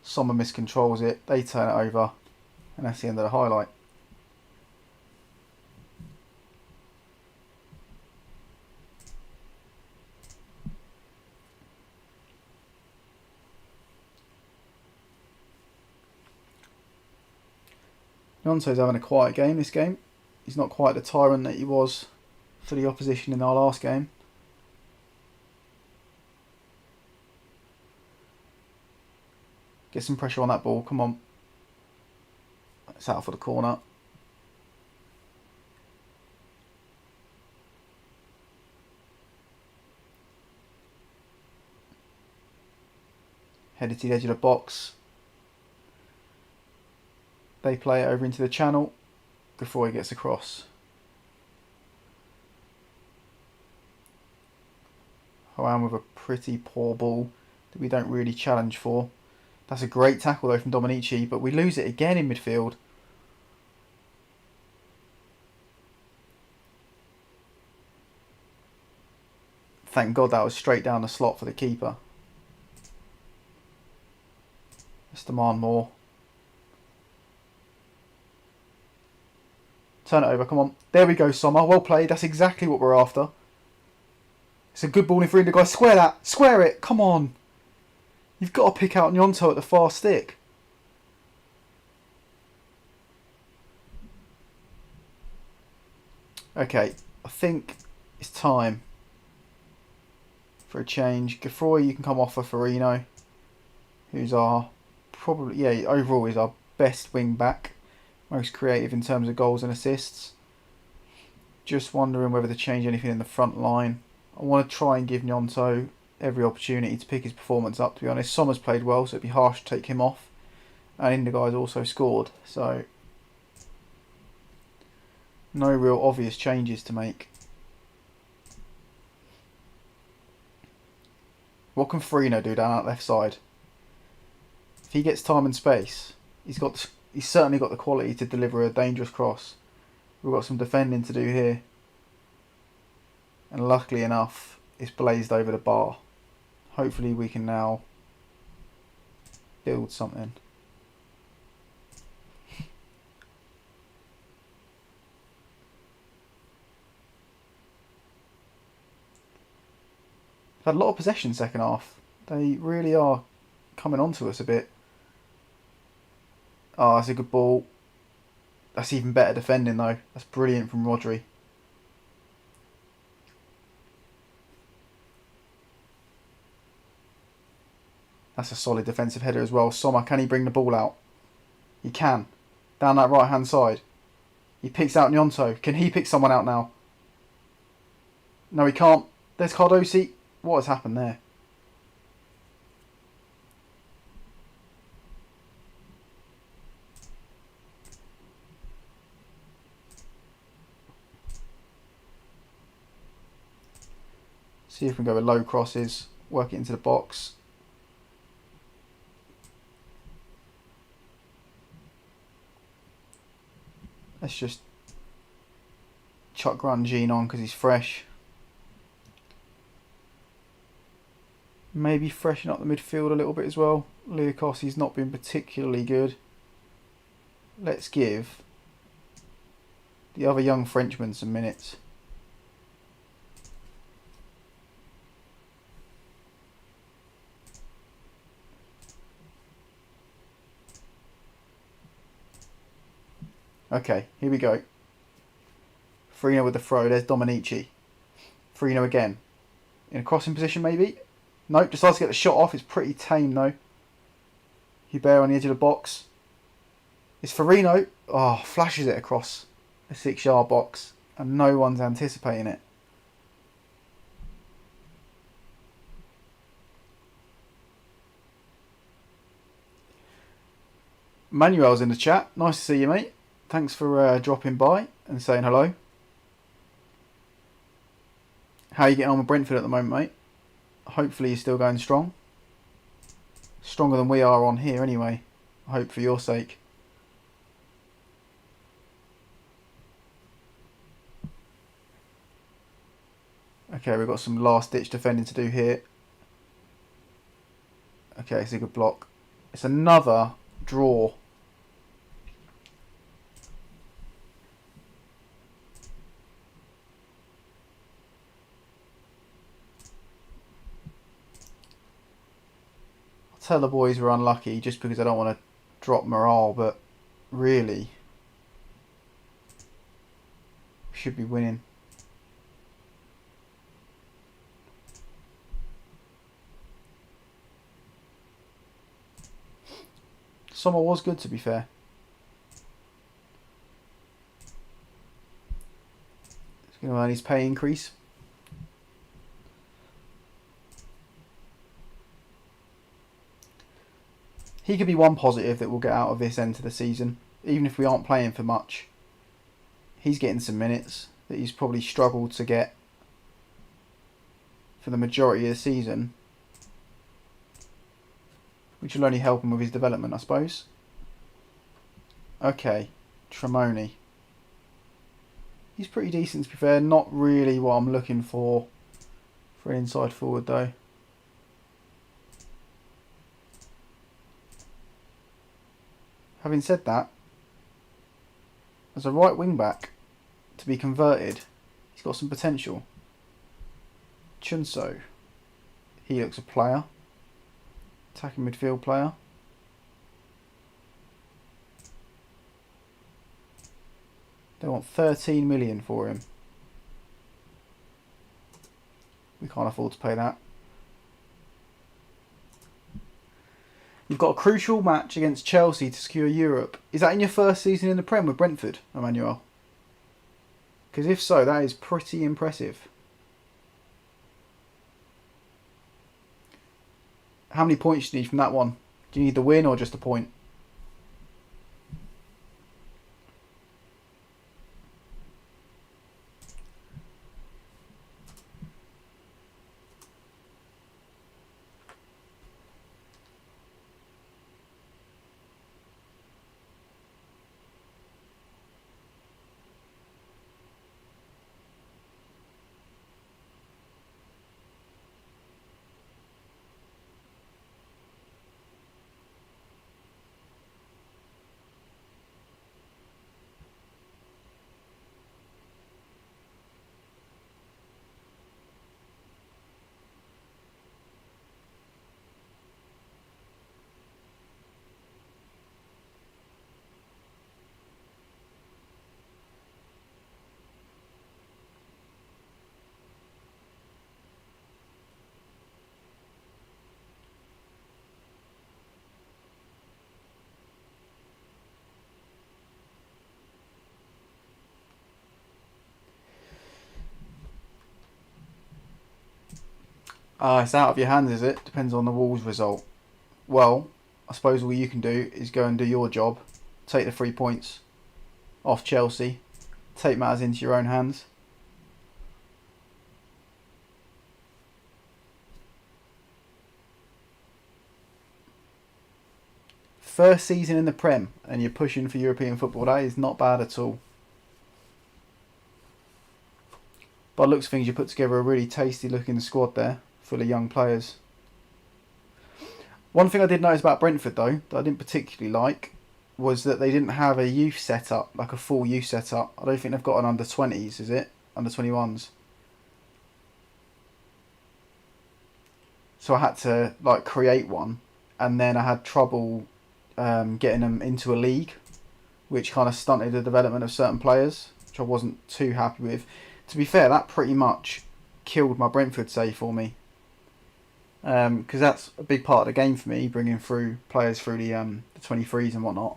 Sommer miscontrols it, they turn it over, and that's the end of the highlight. Nonto's having a quiet game this game. He's not quite the tyrant that he was for the opposition in our last game. Get some pressure on that ball, come on. It's out for the corner. Headed to the edge of the box. They play it over into the channel. Geoffroy gets across. Voin with a pretty poor ball that we don't really challenge for. That's a great tackle though from Dominici, but we lose it again in midfield. Thank God that was straight down the slot for the keeper. Let's demand more. Turn it over, come on. There we go, Sommer. Well played. That's exactly what we're after. It's a good ball in for Indigo. Square that. Square it. Come on. You've got to pick out Gnonto at the far stick. Okay, I think it's time for a change. Geoffroy, you can come off for Farino, who's our probably, yeah, overall is our best wing back. Most creative in terms of goals and assists. Just wondering whether to change anything in the front line. I want to try and give Gnonto every opportunity to pick his performance up, to be honest. Sommer's played well, so it'd be harsh to take him off. And Indigo's also scored, so no real obvious changes to make. What can Farino do down that left side? If he gets time and space, he's certainly got the quality to deliver a dangerous cross. We've got some defending to do here. And luckily enough, it's blazed over the bar. Hopefully we can now build something. We've had a lot of possession second half. They really are coming onto us a bit. Oh, that's a good ball. That's even better defending though. That's brilliant from Rodri. That's a solid defensive header as well. Sommer, can he bring the ball out? He can. Down that right hand side. He picks out Gnonto. Can he pick someone out now? No, he can't. There's Cardosi. What has happened there? See if we can go with low crosses. Work it into the box. Let's just chuck Grandjean on because he's fresh. Maybe freshen up the midfield a little bit as well. Leakossy's not been particularly good. Let's give the other young Frenchman some minutes. Okay, here we go. Farino with the throw. There's Dominici. Farino again. In a crossing position maybe? Nope, decides to get the shot off. It's pretty tame though. Hubert on the edge of the box. It's Farino. Oh, flashes it across a 6-yard box. And no one's anticipating it. Manuel's in the chat. Nice to see you, mate. Thanks for dropping by and saying hello. How are you getting on with Brentford at the moment, mate? Hopefully you're still going strong. Stronger than we are on here anyway. I hope for your sake. Okay, we've got some last ditch defending to do here. Okay, it's a good block. It's another draw. I'll tell the boys we're unlucky just because I don't want to drop morale, but really, we should be winning. Summer was good, to be fair. He's going to earn his pay increase. He could be one positive that we'll get out of this end of the season. Even if we aren't playing for much, he's getting some minutes that he's probably struggled to get for the majority of the season, which will only help him with his development, I suppose. Okay, Tremoni. He's pretty decent, to be fair. Not really what I'm looking for an inside forward, though. Having said that, as a right wing back to be converted, he's got some potential. Chunso. He looks a player. Attacking midfield player. They want 13 million for him. We can't afford to pay that. You've got a crucial match against Chelsea to secure Europe. Is that in your first season in the Prem with Brentford, Emmanuel? Because if so, that is pretty impressive. How many points do you need from that one? Do you need the win or just a point? It's out of your hands, is it? Depends on the Wolves result. Well, I suppose all you can do is go and do your job. Take the 3 points off Chelsea. Take matters into your own hands. First season in the Prem and you're pushing for European football. That is not bad at all. By the looks of things, you put together a really tasty looking squad there, full of young players. One thing I did notice about Brentford though, that I didn't particularly like, was that they didn't have a youth setup, like a full youth setup. I don't think they've got an under 20s, is it? Under 21s. So I had to like create one, and then I had trouble getting them into a league, which kind of stunted the development of certain players, which I wasn't too happy with. To be fair, that pretty much killed my Brentford save for me, because that's a big part of the game for me, bringing through players through the 23s and whatnot.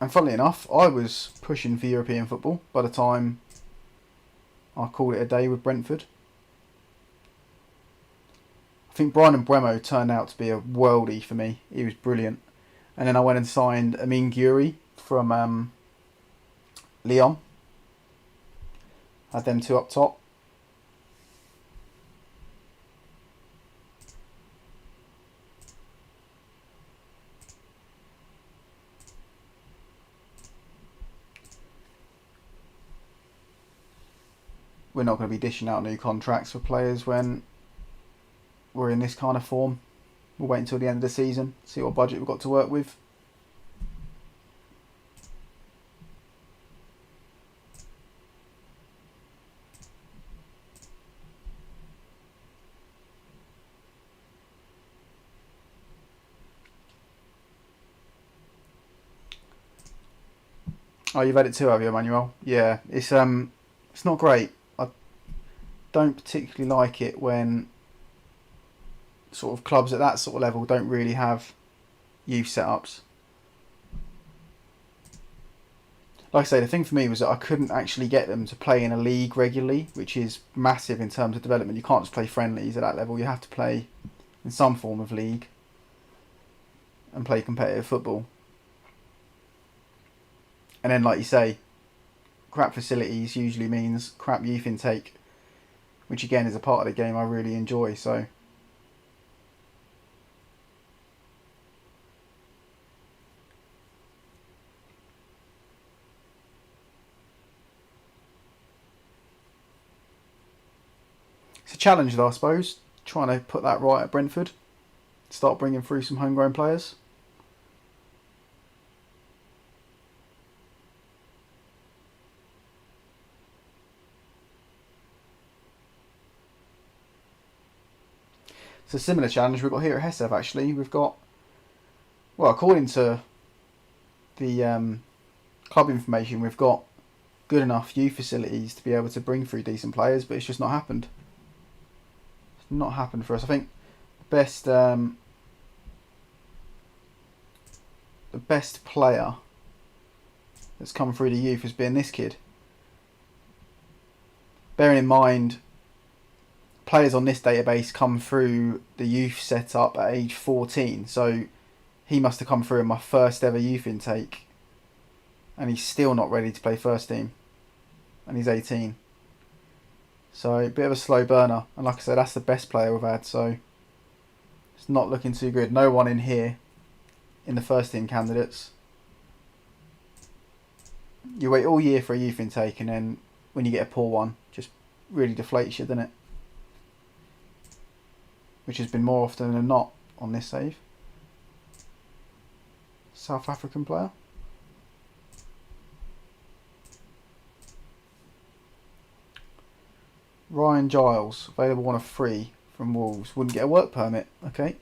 And funnily enough, I was pushing for European football by the time I called it a day with Brentford. I think Brian Mbeumo turned out to be a worldie for me. He was brilliant. And then I went and signed Amin Guri from Lyon. Had them two up top. we're not going to be dishing out new contracts for players when we're in this kind of form. We'll wait until the end of the season, see what budget we've got to work with. Oh, you've had it too, have you, Emmanuel? Yeah, it's not great. I don't particularly like it when sort of clubs at that sort of level don't really have youth setups. Like I say, the thing for me was that I couldn't actually get them to play in a league regularly, which is massive in terms of development. You can't just play friendlies at that level. You have to play in some form of league and play competitive football. And then, like you say, crap facilities usually means crap youth intake, which again is a part of the game I really enjoy. So it's a challenge though, I suppose, trying to put that right at Brentford. Start bringing through some homegrown players. It's a similar challenge we've got here at Hessev actually. We've got, well, according to the club information, we've got good enough youth facilities to be able to bring through decent players, but it's just not happened. It's not happened for us. I think the best player that's come through the youth has been this kid. Bearing in mind, players on this database come through the youth setup at age 14, so he must have come through in my first ever youth intake, and he's still not ready to play first team, and he's 18. So a bit of a slow burner, and like I said, that's the best player we've had, so it's not looking too good. No one in here in the first team candidates. You wait all year for a youth intake, and then when you get a poor one, just really deflates you, doesn't it? Which has been more often than not on this save. South African player. Ryan Giles, available on a free from Wolves. Wouldn't get a work permit. Okay.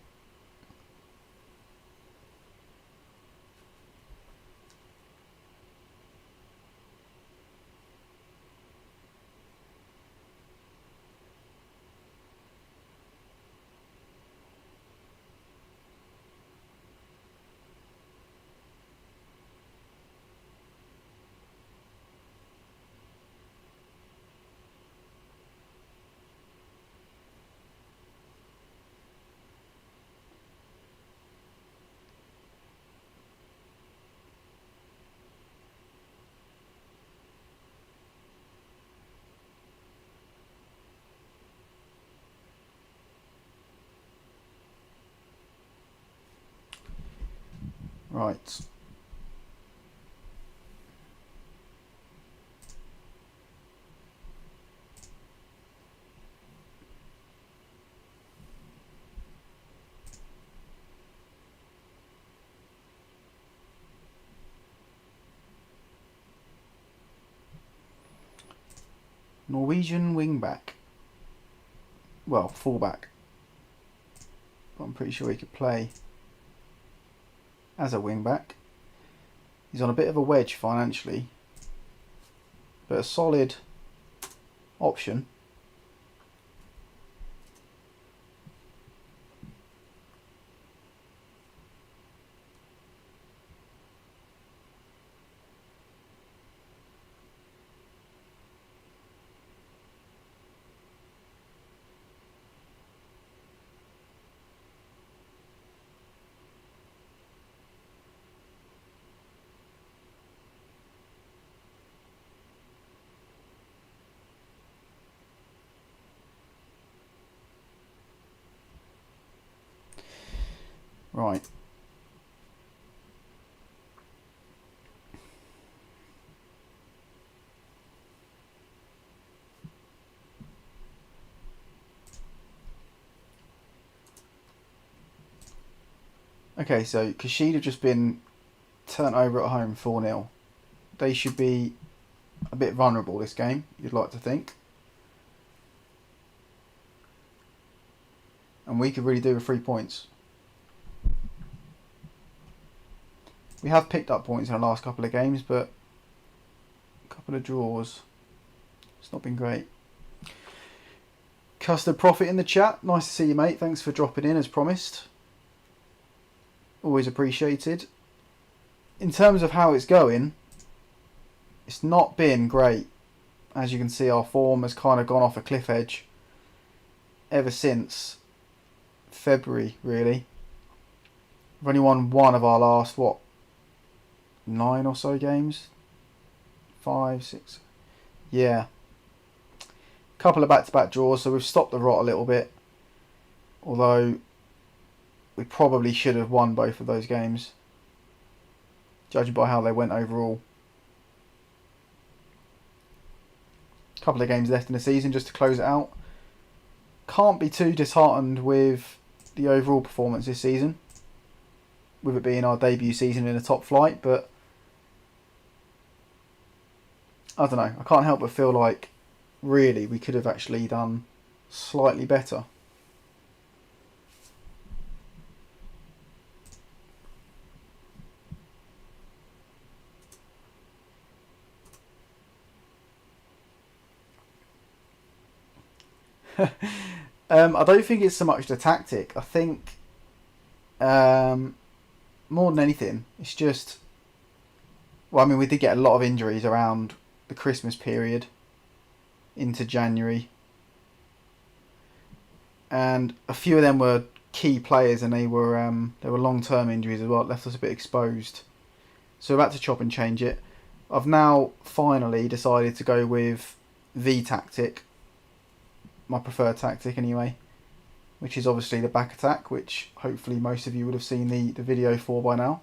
Right. Norwegian wingback. Well, fullback. But I'm pretty sure he could play as a wingback. He's on a bit of a wedge financially, but a solid option. Right. Okay, so Kashid have just been turned over at home 4-0. They should be a bit vulnerable this game, you'd like to think. And we could really do with 3 points. We have picked up points in the last couple of games, but a couple of draws. It's not been great. Custard Profit in the chat. Nice to see you, mate. Thanks for dropping in as promised. Always appreciated. In terms of how it's going, it's not been great. As you can see, our form has kind of gone off a cliff edge ever since February, really. We've only won one of our last, 9 or so games? 5, 6. Yeah. Couple of back-to-back draws, so we've stopped the rot a little bit. Although we probably should have won both of those games, judging by how they went overall. Couple of games left in the season just to close it out. Can't be too disheartened with the overall performance this season, with it being our debut season in the top flight, but I don't know, I can't help but feel like really we could have actually done slightly better. I don't think it's so much the tactic. I think more than anything, it's just, well, I mean, we did get a lot of injuries around the Christmas period into January, and a few of them were key players, and they were long-term injuries as well. It left us a bit exposed, so we've had to chop and change it. I've now finally decided to go with the tactic, my preferred tactic anyway, which is obviously the back attack, which hopefully most of you would have seen the video for by now.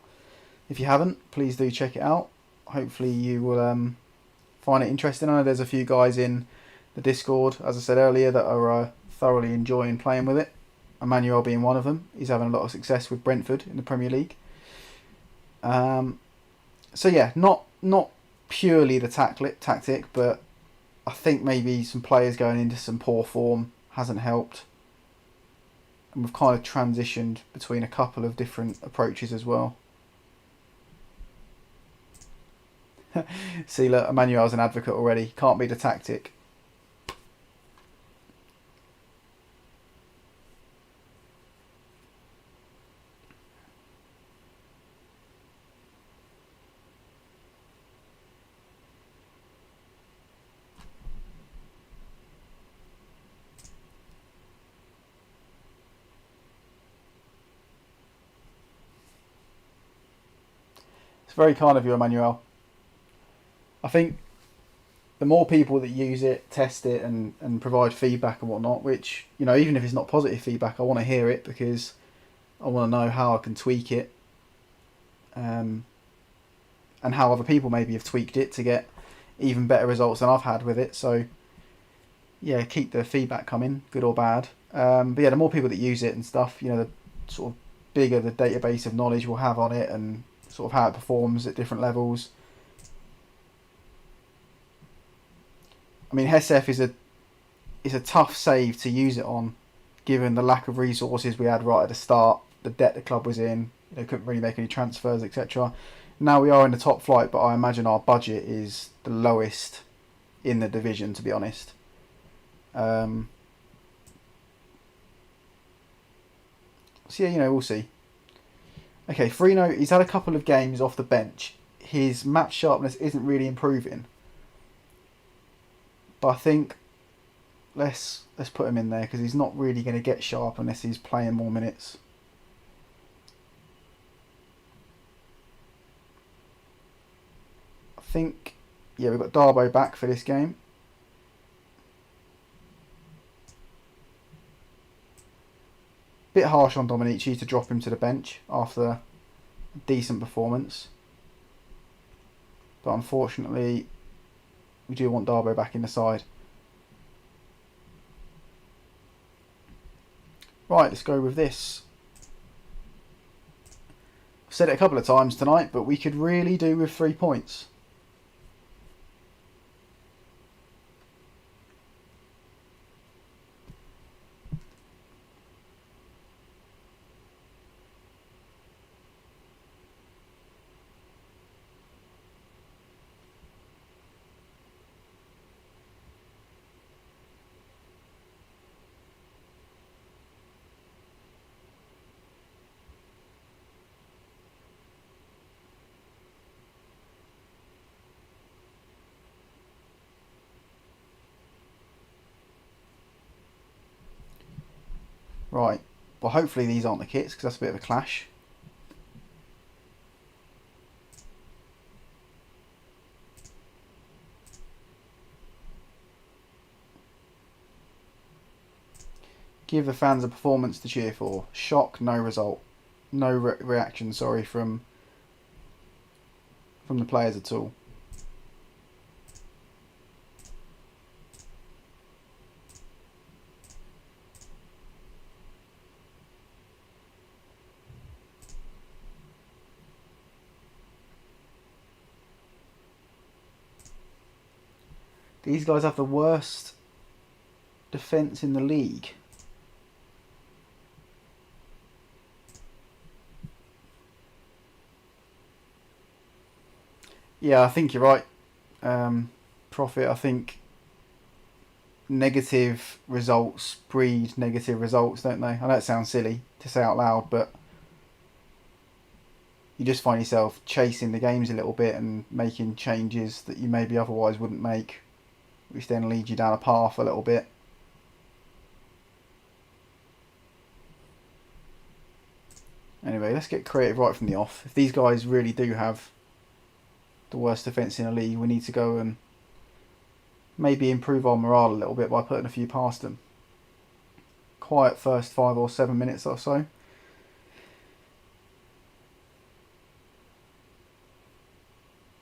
If you haven't, please do check it out. Hopefully you will find it interesting. I know there's a few guys in the Discord, as I said earlier, that are thoroughly enjoying playing with it. Emmanuel being one of them. He's having a lot of success with Brentford in the Premier League. So yeah, not purely the tactic, but I think maybe some players going into some poor form hasn't helped. And we've kind of transitioned between a couple of different approaches as well. See, look, Emmanuel's an advocate already. Can't be the tactic. It's very kind of you, Emmanuel. I think the more people that use it, test it, and provide feedback and whatnot, which, you know, even if it's not positive feedback, I want to hear it because I want to know how I can tweak it, and how other people maybe have tweaked it to get even better results than I've had with it. So yeah, keep the feedback coming, good or bad. But yeah, the more people that use it and stuff, you know, the sort of bigger the database of knowledge we'll have on it and sort of how it performs at different levels. I mean, Hesef is a tough save to use it on, given the lack of resources we had right at the start, the debt the club was in, they couldn't really make any transfers, etc. Now we are in the top flight, but I imagine our budget is the lowest in the division, to be honest. So yeah, you know, we'll see. Okay, Frino, he's had a couple of games off the bench. His match sharpness isn't really improving. But I think let's put him in there because he's not really going to get sharp unless he's playing more minutes. I think, yeah, we've got Darbo back for this game. Bit harsh on Dominici to drop him to the bench after a decent performance. But unfortunately, we do want Darbo back in the side. Right, let's go with this. I've said it a couple of times tonight, but we could really do with 3 points. Right, well hopefully these aren't the kits because that's a bit of a clash. Give the fans a performance to cheer for. Shock, no result. No reaction, sorry, from the players at all. These guys have the worst defence in the league. Yeah, I think you're right. Profit, I think negative results breed negative results, don't they? I know it sounds silly to say out loud, but you just find yourself chasing the games a little bit and making changes that you maybe otherwise wouldn't make, which then leads you down a path a little bit. Anyway, let's get creative right from the off. If these guys really do have the worst defence in the league, we need to go and maybe improve our morale a little bit by putting a few past them. Quiet first 5 or 7 minutes or so.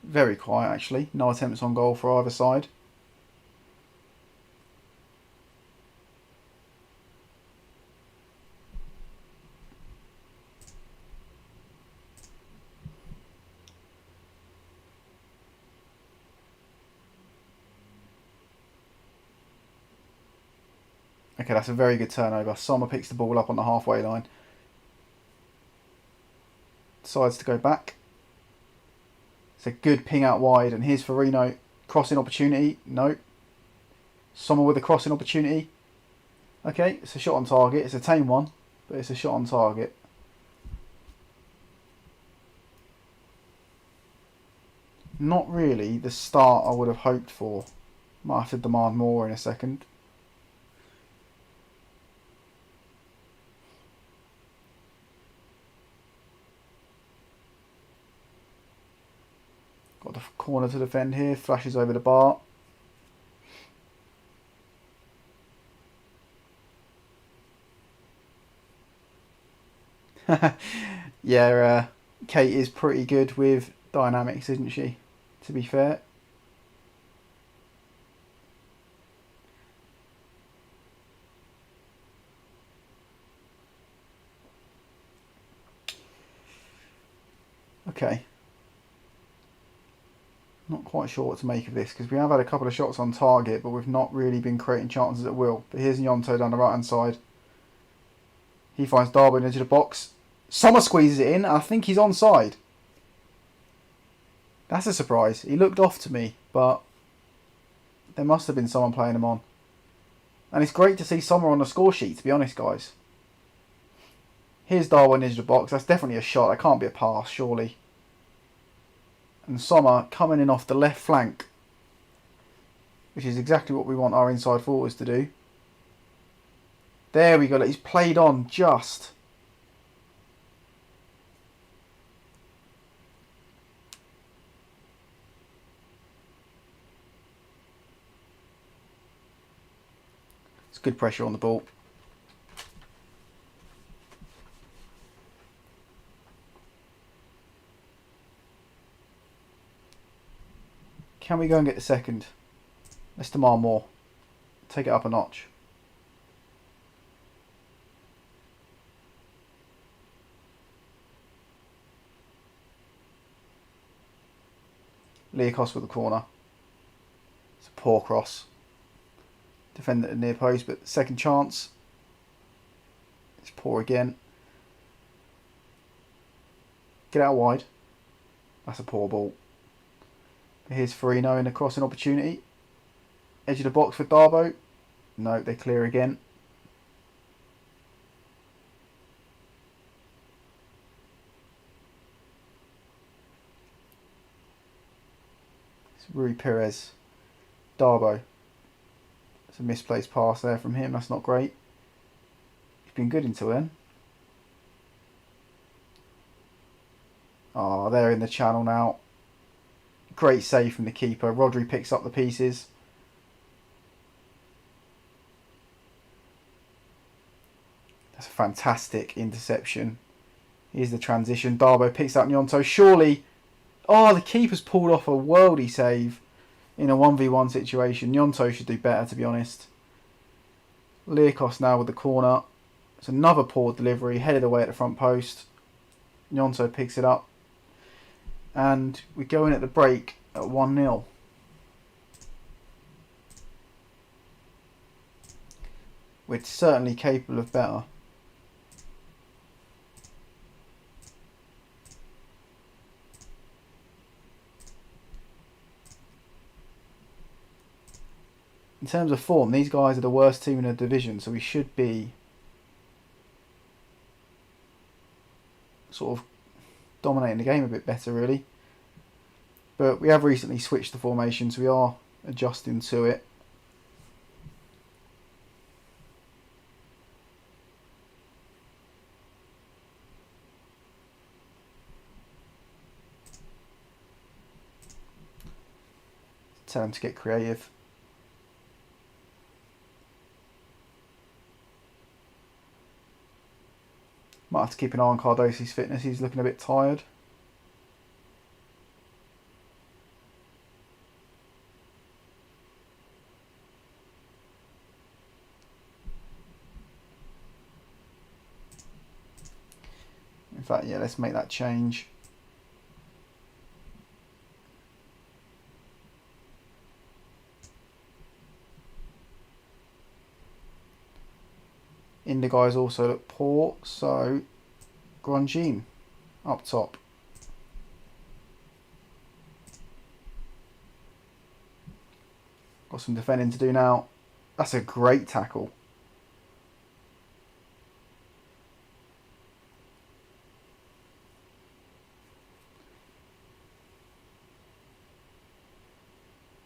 Very quiet actually. No attempts on goal for either side. Okay, that's a very good turnover. Sommer picks the ball up on the halfway line. Decides to go back. It's a good ping out wide, and here's Farino. Crossing opportunity. No. Sommer with a crossing opportunity. Okay, it's a shot on target. It's a tame one, but it's a shot on target. Not really the start I would have hoped for. Might have to demand more in a second. Got the corner to defend here. Flashes over the bar. Yeah, Kate is pretty good with dynamics, isn't she? To be fair. Okay. Not quite sure what to make of this because we have had a couple of shots on target, but we've not really been creating chances at will. But here's Nyonto down the right hand side. He finds Darwin into the box. Sommer squeezes it in. I think he's onside. That's a surprise. He looked off to me, but there must have been someone playing him on. And it's great to see Sommer on the score sheet, to be honest, guys. Here's Darwin into the box. That's definitely a shot. That can't be a pass, surely. And Sommer coming in off the left flank, which is exactly what we want our inside forwards to do. There we go. He's played on just. It's good pressure on the ball. Can we go and get the second? Let's demand more. Take it up a notch. Leakos with the corner. It's a poor cross. Defender at the near post, but second chance. It's poor again. Get out wide. That's a poor ball. But here's Farino in a crossing opportunity. Edge of the box for Darbo. No, they clear again. It's Rui Perez. Darbo. It's a misplaced pass there from him. That's not great. He's been good until then. Oh, they're in the channel now. Great save from the keeper. Rodri picks up the pieces. That's a fantastic interception. Here's the transition. Darbo picks up Gnonto. Surely. Oh, the keeper's pulled off a worldy save in a 1v1 situation. Gnonto should do better, to be honest. Leakos now with the corner. It's another poor delivery. Headed away at the front post. Gnonto picks it up. And we go in at the break at 1-0. We're certainly capable of better. In terms of form, these guys are the worst team in the division, so we should be sort of dominating the game a bit better, really. But we have recently switched the formation, so we are adjusting to it. Tell them to get creative. Might have to keep an eye on Cardosi's fitness. He's looking a bit tired. In fact, yeah, let's make that change. Inda guys also look poor, so Grandjean up top. Got some defending to do now. That's a great tackle.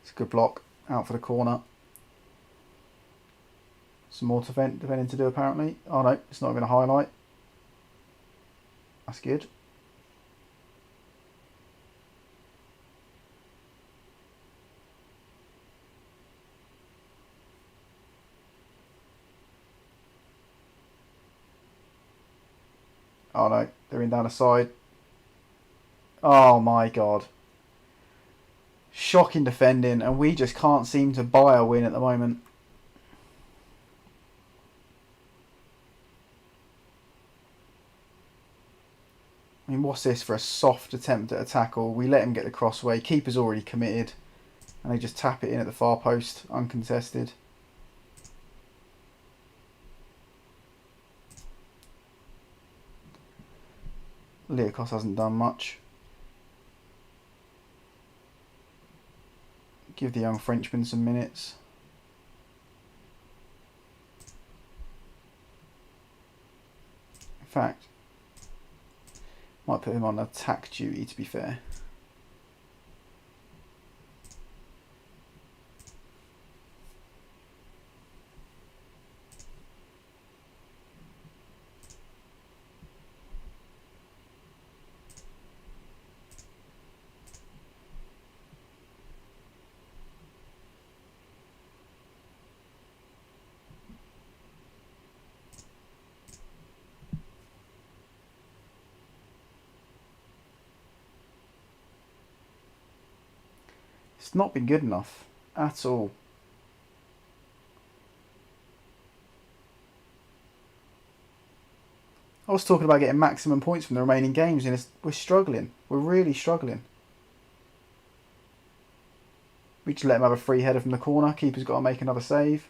It's a good block out for the corner. Some more defending to do apparently. Oh no, it's not even a highlight. That's good. Oh no, they're in down the side. Oh my god. Shocking defending, and we just can't seem to buy a win at the moment. I mean, what's this for a soft attempt at a tackle? We let him get the crossway. Keeper's already committed. And they just tap it in at the far post, uncontested. Leakos hasn't done much. Give the young Frenchman some minutes. In fact, might put him on attack duty, to be fair. It's not been good enough at all. I was talking about getting maximum points from the remaining games, and we're struggling. We're really struggling. We just let him have a free header from the corner. Keeper's got to make another save.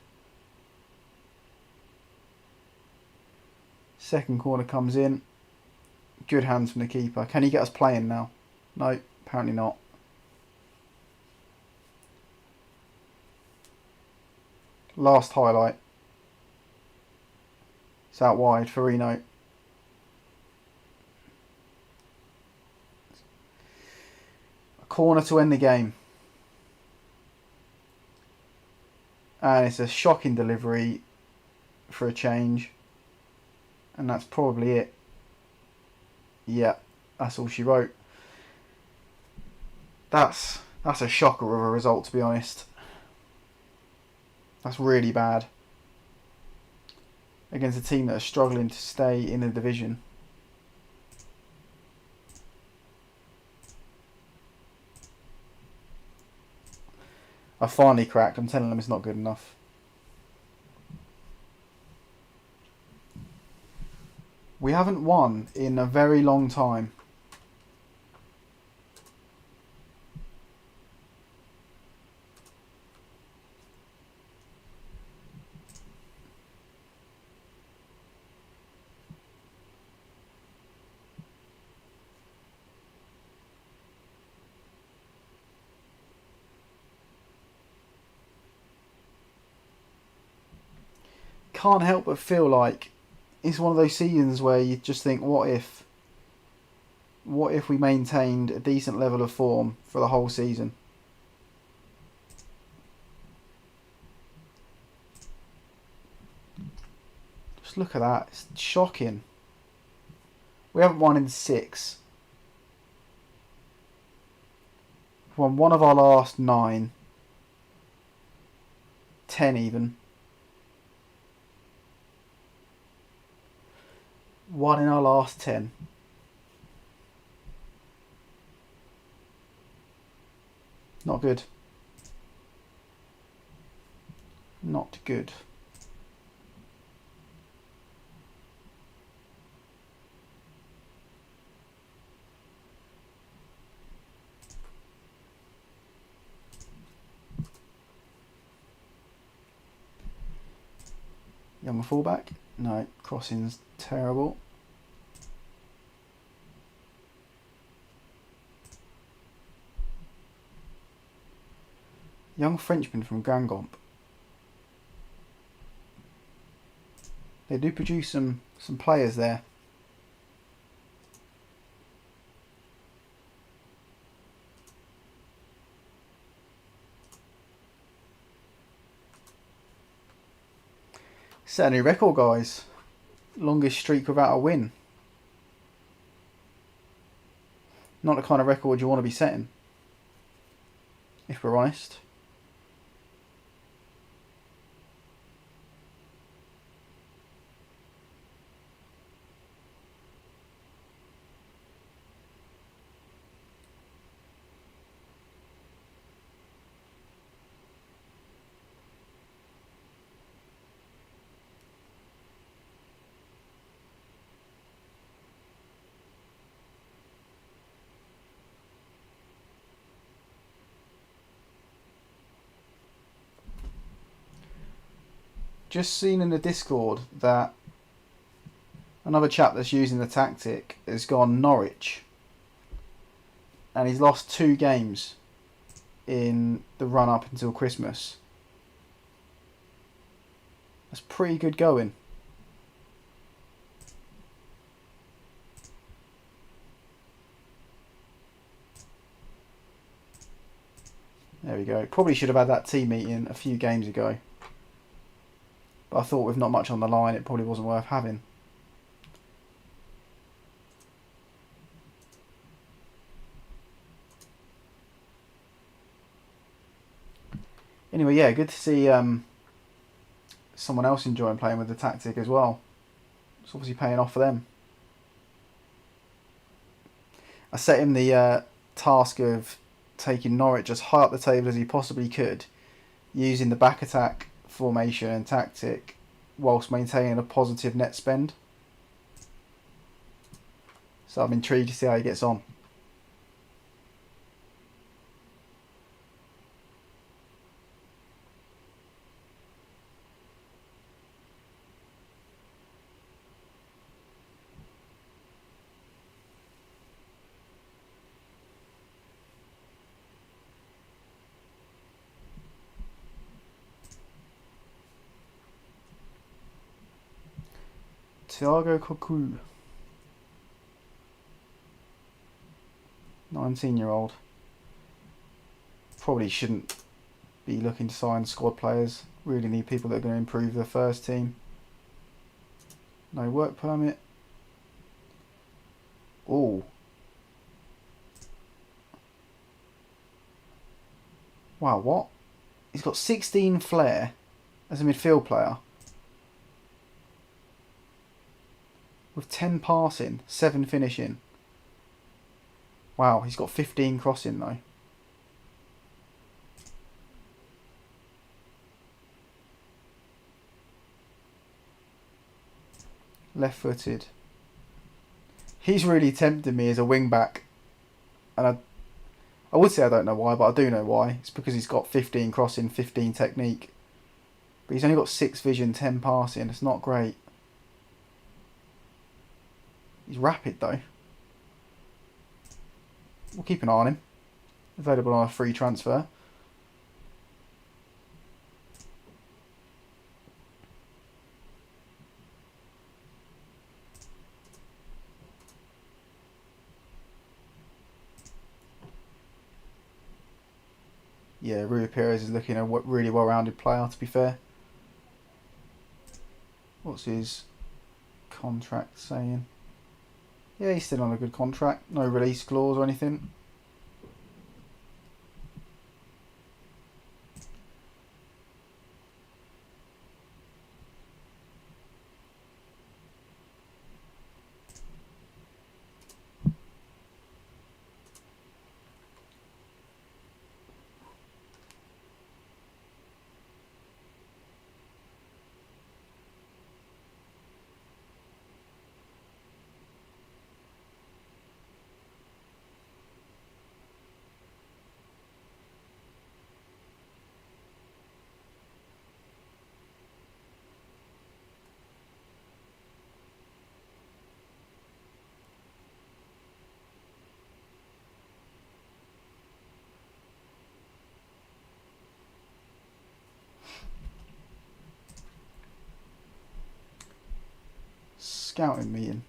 Second corner comes in. Good hands from the keeper. Can he get us playing now? No, apparently not. Last highlight. It's out wide for Reno. A corner to end the game. And it's a shocking delivery for a change. And that's probably it. Yeah, that's all she wrote. That's a shocker of a result, to be honest. That's really bad. Against a team that are struggling to stay in the division. I finally cracked. I'm telling them it's not good enough. We haven't won in a very long time. Can't help but feel like it's one of those seasons where you just think, what if we maintained a decent level of form for the whole season? Just look at that. It's shocking. We haven't won in 6. We've won one of our last 9. 10 even. One in our last 10. Not good. Not good. Young fullback. No, crossing's terrible. Young Frenchman from Grangomp. They do produce some players there. Set a new record, guys. Longest streak without a win. Not the kind of record you want to be setting, if we're honest. Just seen in the Discord that another chap that's using the tactic has gone Norwich, and he's lost 2 games in the run up until Christmas. That's pretty good going. There we go. Probably should have had that team meeting a few games ago. But I thought with not much on the line, it probably wasn't worth having. Anyway, yeah, good to see someone else enjoying playing with the tactic as well. It's obviously paying off for them. I set him the task of taking Norwich as high up the table as he possibly could, using the back attack formation and tactic whilst maintaining a positive net spend. So I'm intrigued to see how he gets on. Thiago Cocu. 19-year-old. Probably shouldn't be looking to sign squad players. Really need people that are going to improve the first team. No work permit. Oh. Wow, what? He's got 16 flair as a midfield player. With 10 passing, 7 finishing. Wow, he's got 15 crossing though. Left-footed. He's really tempted me as a wing-back. And I would say I don't know why, but I do know why. It's because he's got 15 crossing, 15 technique. But he's only got 6 vision, 10 passing. It's not great. He's rapid though. We'll keep an eye on him. Available on a free transfer. Yeah, Rui Perez is looking a really well-rounded player, to be fair. What's his contract saying? Yeah, he's still on a good contract. No release clause or anything. Scouting meeting.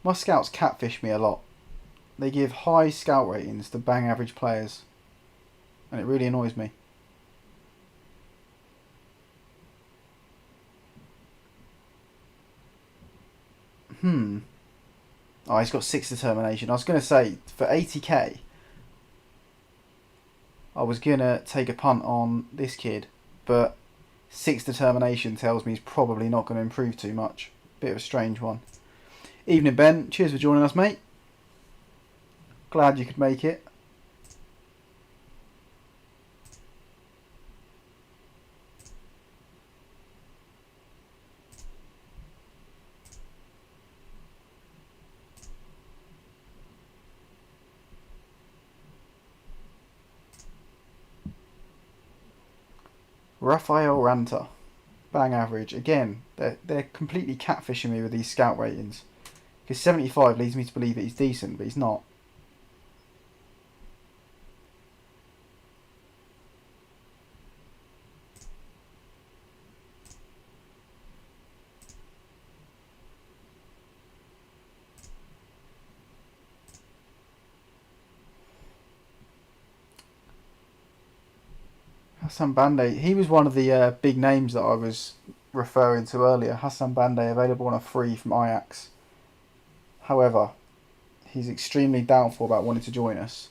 My scouts catfish me a lot. They give high scout ratings to bang average players. And it really annoys me. Oh, he's got 6 determination. I was going to say, for 80k, I was going to take a punt on this kid. But 6 determination tells me he's probably not going to improve too much. Bit of a strange one. Evening, Ben. Cheers for joining us, mate. Glad you could make it. Rafael Ranta. Bang average. Again, they're completely catfishing me with these scout ratings. Because 75 leads me to believe that he's decent, but he's not. Hassan Bande, he was one of the big names that I was referring to earlier. Hassan Bande, available on a free from Ajax. However, he's extremely doubtful about wanting to join us.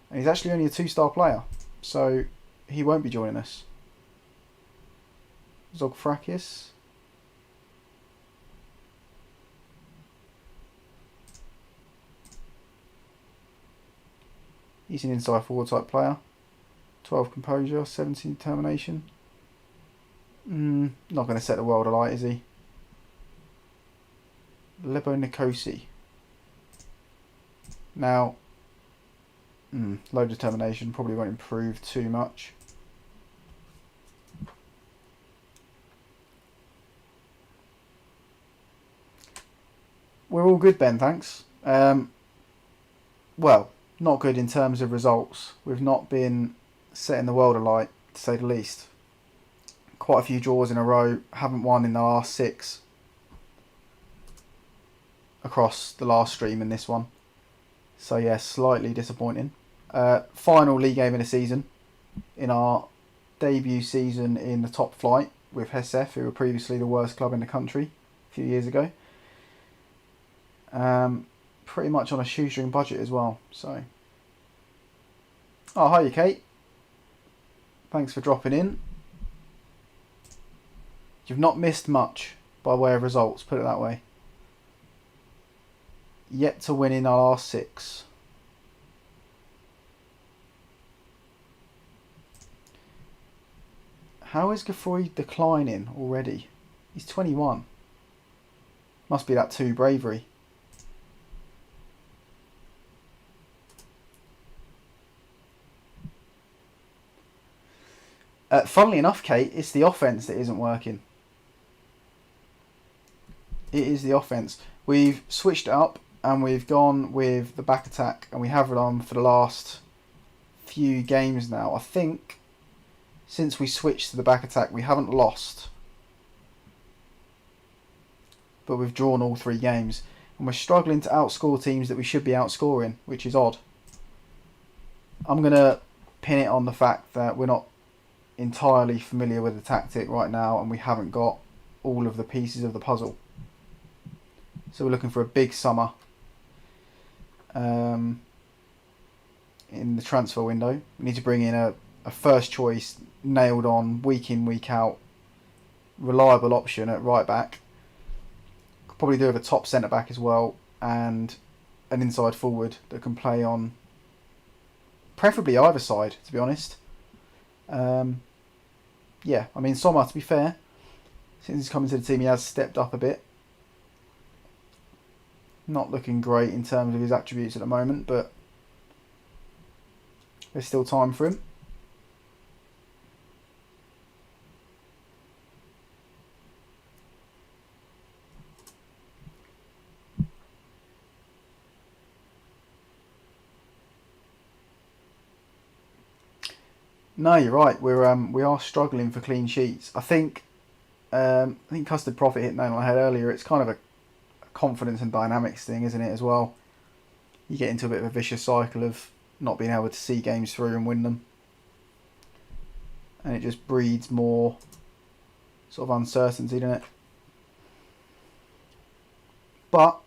And he's actually only a 2-star player, so he won't be joining us. Zogfrakis. He's an inside forward type player. 12 composure, 17 determination. Not going to set the world alight, is he? Lebo Nikosi. Now, low determination, probably won't improve too much. We're all good, Ben, thanks. Well, not good in terms of results. We've not been setting the world alight, to say the least. Quite a few draws in a row. Haven't won in the last 6 across the last stream and this one. So yeah, slightly disappointing. Final league game in the season. In our debut season in the top flight with Hesef, who were previously the worst club in the country a few years ago. Pretty much on a shoestring budget as well. So, oh, hiya Kate. Thanks for dropping in. You've not missed much by way of results, put it that way. Yet to win in our last 6. How is Geoffroy declining already? He's 21. Must be that 2 bravery. Funnily enough, Kate, it's the offence that isn't working. It is the offence. We've switched it up and we've gone with the back attack, and we have it on for the last few games now. I think since we switched to the back attack, we haven't lost, but we've drawn all 3 games, and we're struggling to outscore teams that we should be outscoring, which is odd. I'm going to pin it on the fact that we're not entirely familiar with the tactic right now, and we haven't got all of the pieces of the puzzle. So we're looking for a big summer in the transfer window. We need to bring in a first choice, nailed on, week in, week out, reliable option at right back. Could probably do with a top centre back as well, and an inside forward that can play on preferably either side, to be honest. Yeah, I mean, Sommer, to be fair, since he's coming to the team, he has stepped up a bit. Not looking great in terms of his attributes at the moment, but there's still time for him. No, you're right. We are struggling for clean sheets. I think Custard Prophet hit nail on the head earlier. It's kind of a confidence and dynamics thing, isn't it, as well? You get into a bit of a vicious cycle of not being able to see games through and win them, and it just breeds more sort of uncertainty, doesn't it? But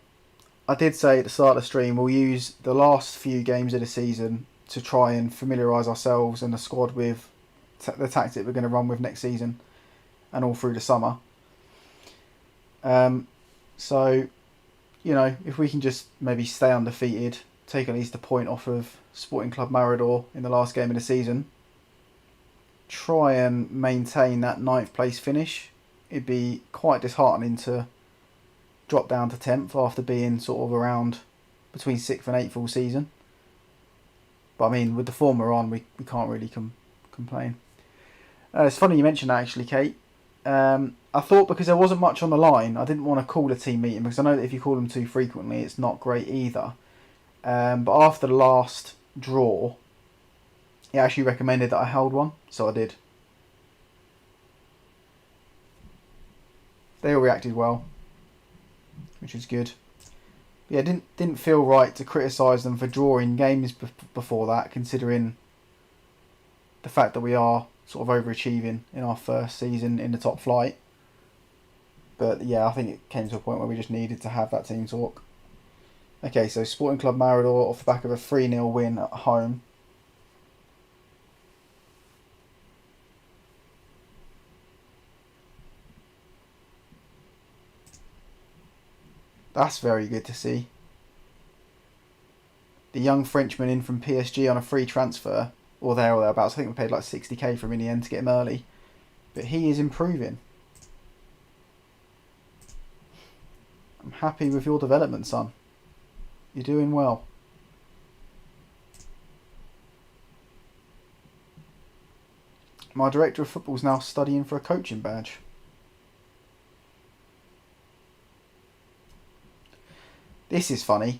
I did say at the start of the stream, we'll use the last few games of the season to try and familiarise ourselves and the squad with the tactic we're going to run with next season and all through the summer. So, you know, if we can just maybe stay undefeated, take at least a point off of Sporting Club Marador in the last game of the season, try and maintain that 9th place finish, it'd be quite disheartening to drop down to 10th after being sort of around between 6th and 8th all season. But I mean, with the form we're on, we can't really complain. It's funny you mentioned that, actually, Kate. I thought because there wasn't much on the line, I didn't want to call a team meeting, because I know that if you call them too frequently, it's not great either. But after the last draw, he actually recommended that I held one, so I did. They all reacted well, which is good. Yeah, didn't feel right to criticise them for drawing games before that, considering the fact that we are sort of overachieving in our first season in the top flight. But yeah, I think it came to a point where we just needed to have that team talk. Okay, so Sporting Club Marador off the back of a 3-0 win at home. That's very good to see. The young Frenchman in from PSG on a free transfer, or there or thereabouts. I think we paid like 60k for him in the end to get him early. But he is improving. I'm happy with your development, son. You're doing well. My director of football is now studying for a coaching badge. This is funny.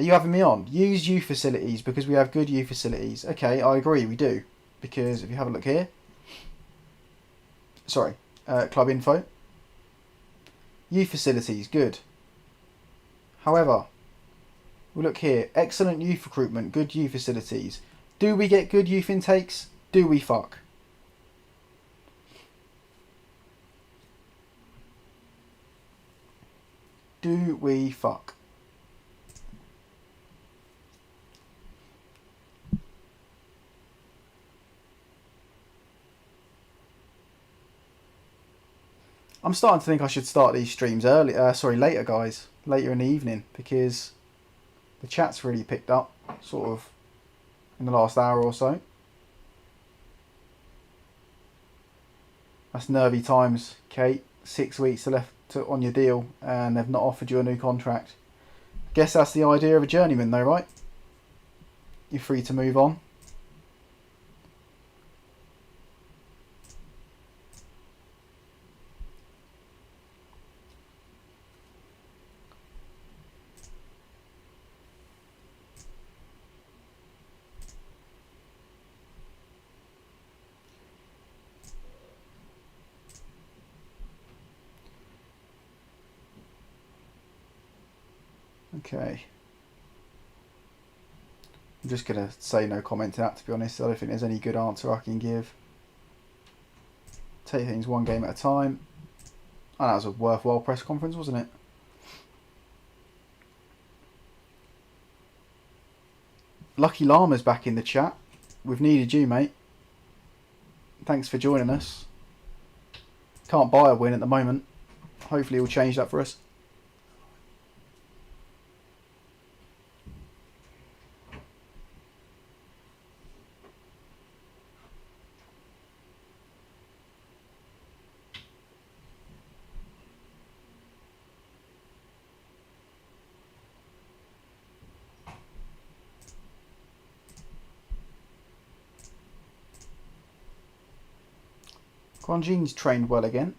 Are you having me on? Use youth facilities because we have good youth facilities. Okay, I agree, we do. Because if you have a look here, sorry, club info, youth facilities, good. However, we look here, excellent youth recruitment, good youth facilities. Do we get good youth intakes? Do we fuck? Do we fuck? I'm starting to think I should start these streams later, guys. Later in the evening, because the chat's really picked up, sort of, in the last hour or so. That's nervy times, Kate. 6 weeks left on your deal, and they've not offered you a new contract. Guess that's the idea of a journeyman, though, right? You're free to move on. Okay. I'm just going to say no comment to that, to be honest. I don't think there's any good answer I can give. Take things one game at a time. Oh, that was a worthwhile press conference, wasn't it? Lucky Llama's back in the chat. We've needed you, mate. Thanks for joining us. Can't buy a win at the moment. Hopefully he'll change that for us. Guanjin's trained well again.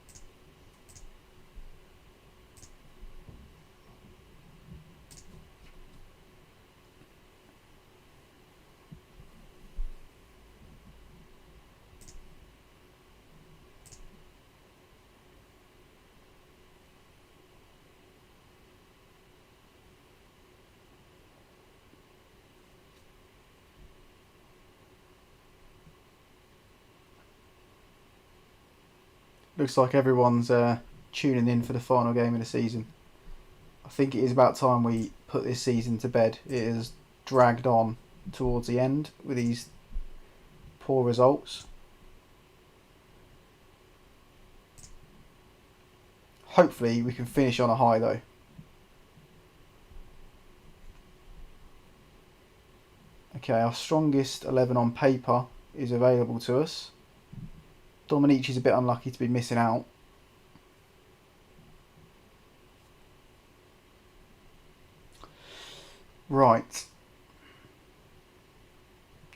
Looks like everyone's tuning in for the final game of the season. I think it is about time we put this season to bed. It has dragged on towards the end with these poor results. Hopefully we can finish on a high though. Okay, our strongest 11 on paper is available to us. Dominici's a bit unlucky to be missing out. Right.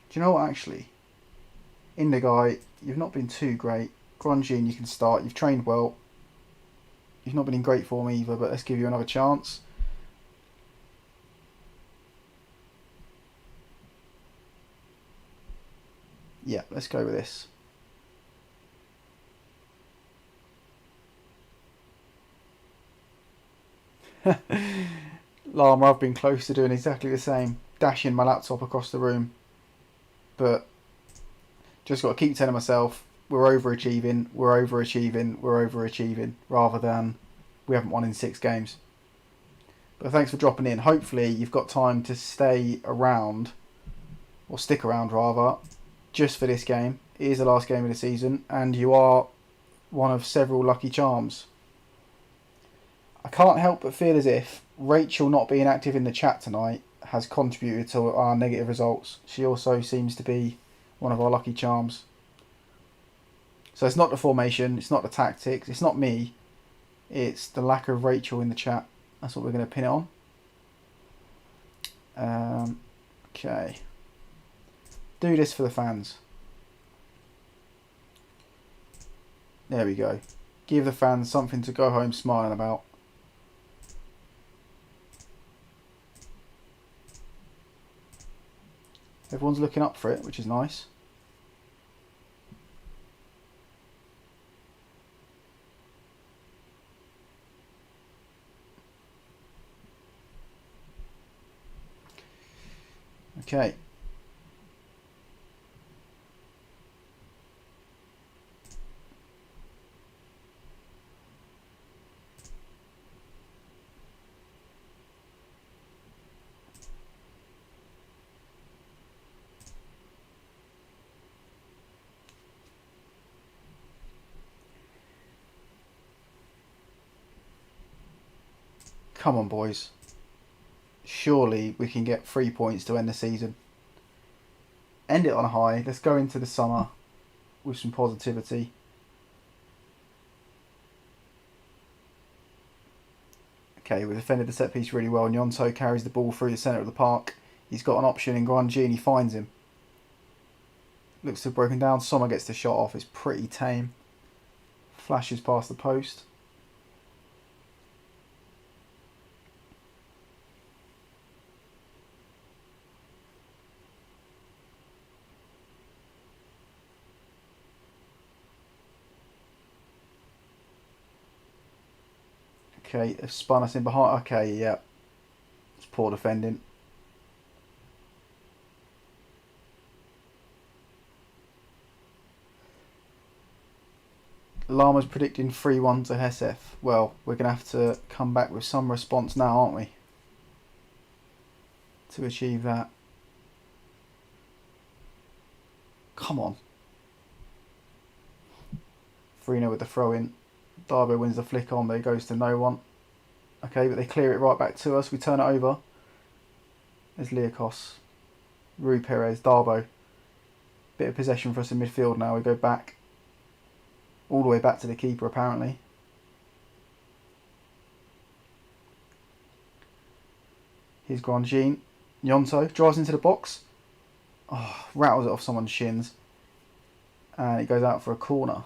Do you know what, actually? Indigai, you've not been too great. Grunjin, you can start. You've trained well. You've not been in great form either, but let's give you another chance. Yeah, let's go with this. Llama, I've been close to doing exactly the same. Dashing my laptop across the room. But just got to keep telling myself, we're overachieving, we're overachieving, we're overachieving, rather than we haven't won in 6 games. But thanks for dropping in. Hopefully you've got time to stay around, or stick around rather, just for this game. It is the last game of the season, and you are one of several lucky charms. I can't help but feel as if Rachel not being active in the chat tonight has contributed to our negative results. She also seems to be one of our lucky charms. So it's not the formation, it's not the tactics, it's not me. It's the lack of Rachel in the chat. That's what we're going to pin it on. Okay. Do this for the fans. There we go. Give the fans something to go home smiling about. Everyone's looking up for it, which is nice. Okay. Come on, boys. Surely we can get 3 points to end the season. End it on a high. Let's go into the summer with some positivity. Okay, we defended the set piece really well. Nyonto carries the ball through the centre of the park. He's got an option in Guanji and he finds him. Looks to have broken down. Sommer gets the shot off. It's pretty tame. Flashes past the post. Okay, they've spun us in behind. Okay, yeah. It's poor defending. Lama's predicting 3-1 to Hesef. Well, we're going to have to come back with some response now, aren't we? To achieve that. Come on. 3-0 with the throw in. Darbo wins the flick on, but it goes to no one. Okay, but they clear it right back to us. We turn it over. There's Liakos. Rui Perez, Darbo. Bit of possession for us in midfield now. We go back. All the way back to the keeper, apparently. Here's Guanjin. Nyonto drives into the box. Oh, rattles it off someone's shins. And it goes out for a corner.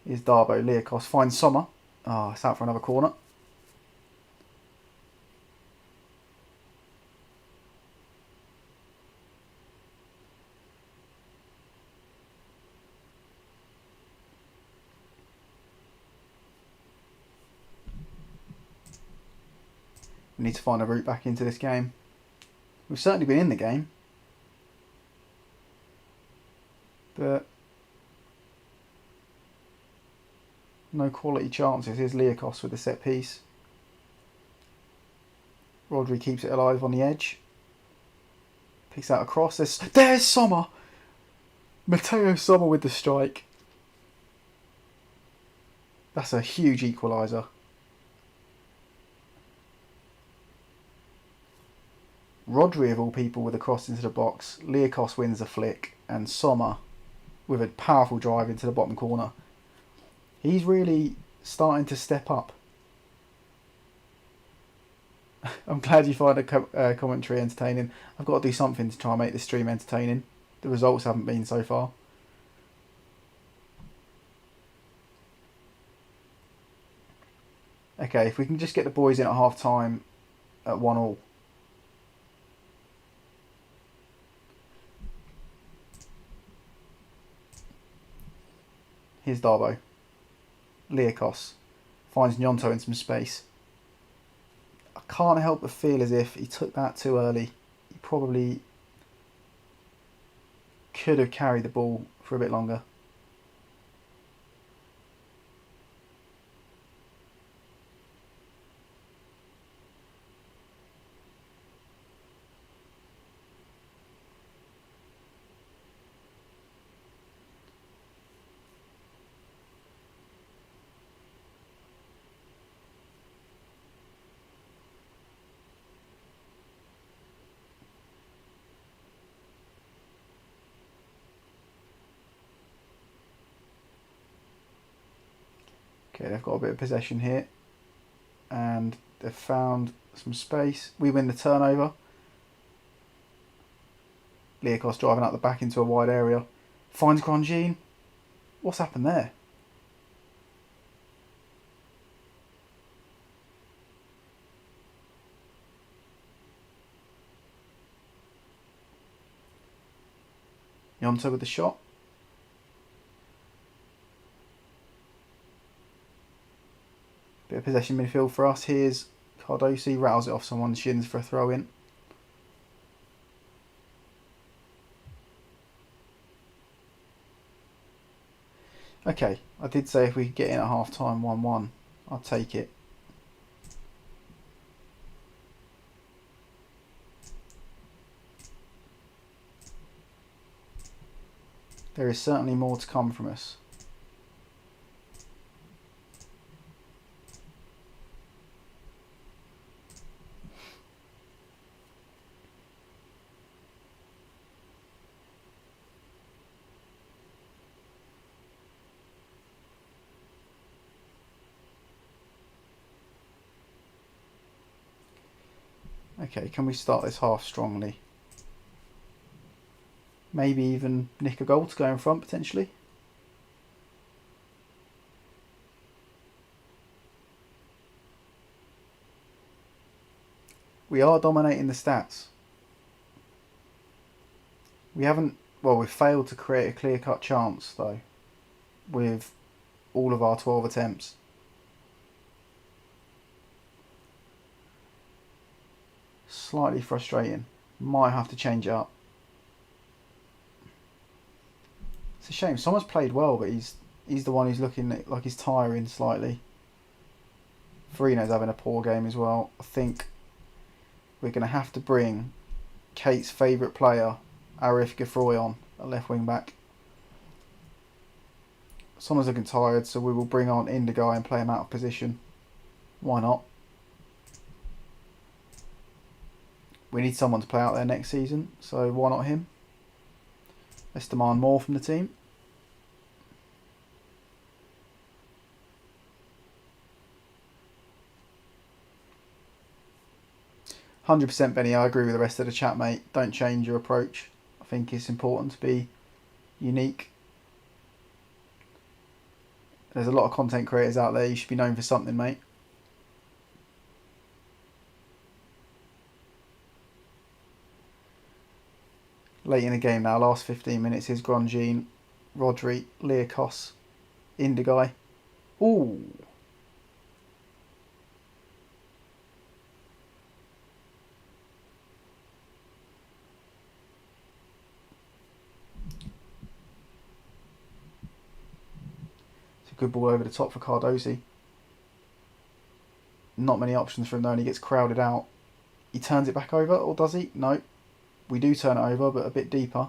Here's Darbo. Liakos finds Sommer. Oh, it's out for another corner. We need to find a route back into this game. We've certainly been in the game. But no quality chances. Here's Liakos with the set piece. Rodri keeps it alive on the edge. Picks out a cross. There's Sommer! Matteo Sommer with the strike. That's a huge equaliser. Rodri, of all people, with a cross into the box. Liakos wins the flick. And Sommer with a powerful drive into the bottom corner. He's really starting to step up. I'm glad you find the commentary entertaining. I've got to do something to try and make this stream entertaining. The results haven't been so far. Okay, if we can just get the boys in at half time at 1-1. Here's Darbo. Liakos finds Nyonto in some space. I can't help but feel as if he took that too early. He probably could have carried the ball for a bit longer. Okay, they've got a bit of possession here. And they've found some space. We win the turnover. Liakos driving out the back into a wide area. Finds Grandjean. What's happened there? Yonto with the shot. Bit of possession midfield for us. Here's Cardosi, rattles it off someone's shins for a throw in. Okay, I did say if we could get in at half time 1-1, I'd take it. There is certainly more to come from us. Okay, can we start this half strongly? Maybe even nick a goal to go in front potentially. We are dominating the stats. We haven't, well, we've failed to create a clear-cut chance though, with all of our 12 attempts. Slightly frustrating. Might have to change it up. It's a shame. Someone's played well, but he's the one who's looking like he's tiring slightly. Farino's having a poor game as well. I think we're going to have to bring Kate's favourite player, Arif Gafroy, on at left wing back. Someone's looking tired, so we will bring on Indigo and play him out of position. Why not? We need someone to play out there next season, so why not him? Let's demand more from the team. "100% Benny, I agree with the rest of the chat, mate. Don't change your approach. I think it's important to be unique. There's a lot of content creators out there. You should be known for something, mate." Late in the game now, last 15 minutes, is Grandjean, Rodri, Leakos, Indigai. Ooh. It's a good ball over the top for Cardosi. Not many options for him though, and he gets crowded out. He turns it back over, or does he? No. We do turn it over, but a bit deeper.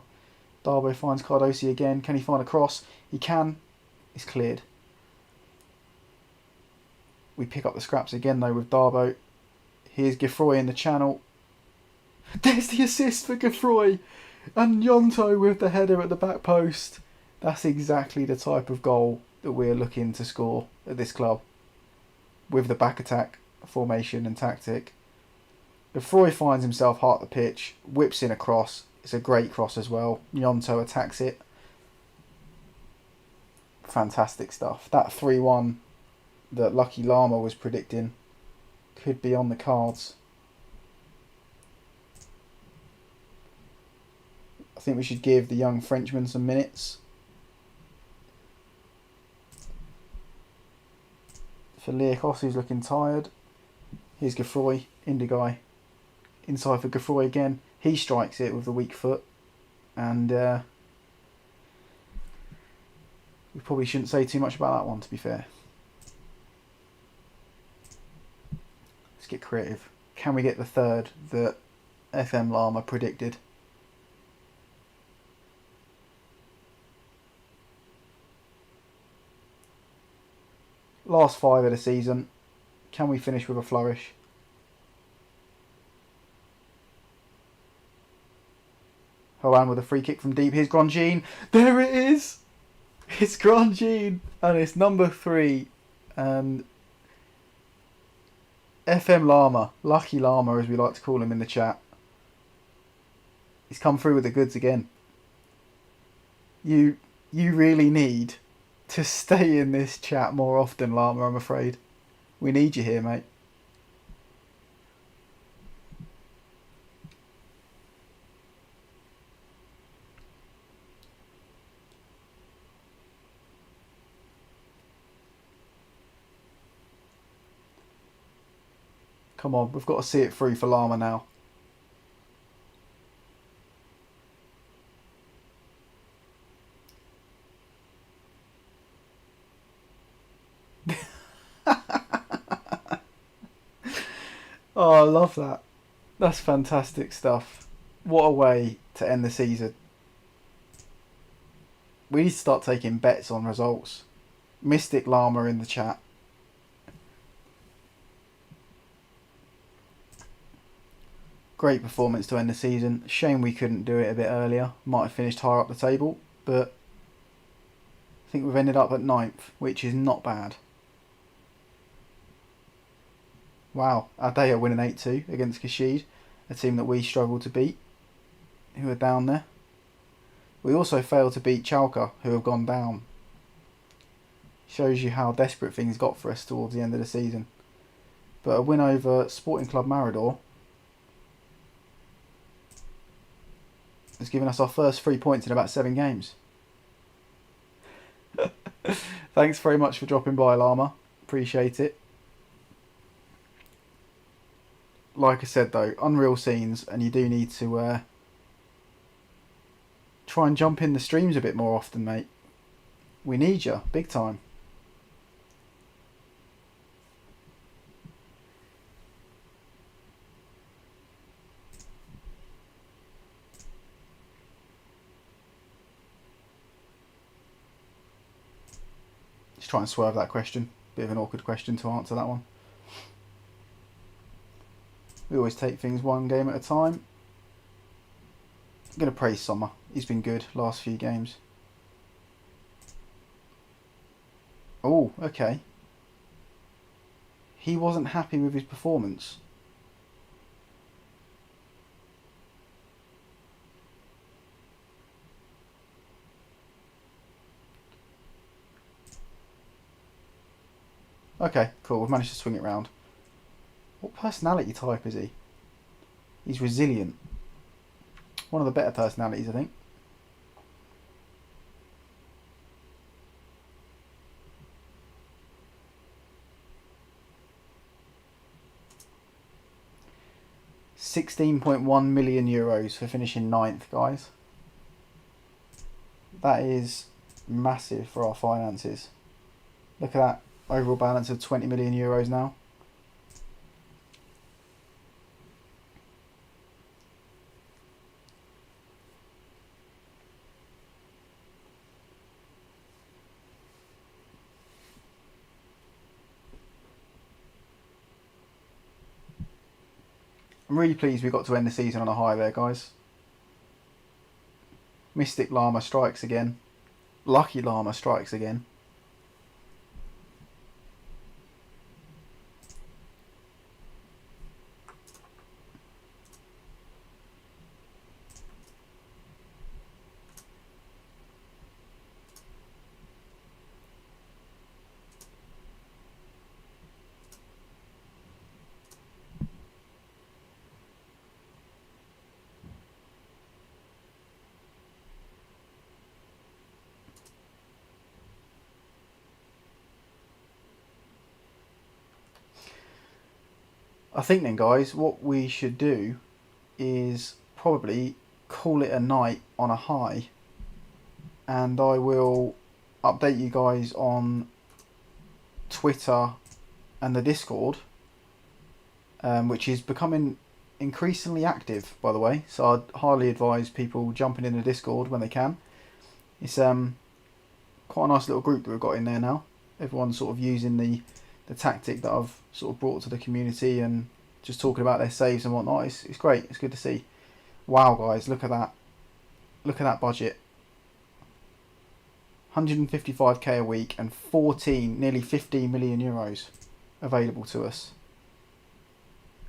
Darbo finds Cardosi again. Can he find a cross? He can. It's cleared. We pick up the scraps again though with Darbo. Here's Gifroy in the channel. There's the assist for Gifroy. And Yonto with the header at the back post. That's exactly the type of goal that we're looking to score at this club. With the back attack formation and tactic. Gifroy finds himself heart the pitch, whips in a cross. It's a great cross as well. Yonto attacks it. Fantastic stuff. That 3-1 that Lucky Llama was predicting could be on the cards. I think we should give the young Frenchman some minutes. For Leakos, who's looking tired. Here's Gifroy, Indigai. Inside for Gifroy again. He strikes it with the weak foot. And we probably shouldn't say too much about that one, to be fair. Let's get creative. Can we get the third that FM Llama predicted? Last 5 of the season. Can we finish with a flourish? Hoan with a free kick from deep. Here's Grandjean. There it is! It's Grandjean. And it's number 3. And FM Llama, Lucky Llama as we like to call him in the chat. He's come through with the goods again. You really need to stay in this chat more often, Llama, I'm afraid. We need you here, mate. Come on, we've got to see it through for Llama now. Oh, I love that. That's fantastic stuff. What a way to end the season. We need to start taking bets on results. Mystic Llama in the chat. Great performance to end the season. Shame we couldn't do it a bit earlier. Might have finished higher up the table, but I think we've ended up at 9th, which is not bad. Wow, Ardea winning 8-2 against Kashid, a team that we struggled to beat, who are down there. We also failed to beat Chalka, who have gone down. Shows you how desperate things got for us towards the end of the season. But a win over Sporting Club Marador has given us our first 3 points in about 7 games. Thanks very much for dropping by, Llama. Appreciate it. Like I said though, unreal scenes, and you do need to try and jump in the streams a bit more often, mate. We need you, big time. Just try and swerve that question. Bit of an awkward question to answer that one. We always take things one game at a time. I'm going to praise Sommer. He's been good last few games. Oh, okay. He wasn't happy with his performance. Okay, cool. We've managed to swing it round. What personality type is he? He's resilient. One of the better personalities, I think. €16.1 million for finishing 9th, guys. That is massive for our finances. Look at that. Overall balance of €20 million now. I'm really pleased we got to end the season on a high there, guys. Mystic Llama strikes again. Lucky Llama strikes again. I think then, guys, what we should do is probably call it a night on a high, and I will update you guys on Twitter and the Discord, which is becoming increasingly active, by the way, so I'd highly advise people jumping in the Discord when they can. It's quite a nice little group that we've got in there now. Everyone's sort of using the tactic that I've sort of brought to the community and just talking about their saves and whatnot. It's great. It's good to see. Wow, guys, look at that. Look at that budget. 155k a week and nearly 15 million euros available to us.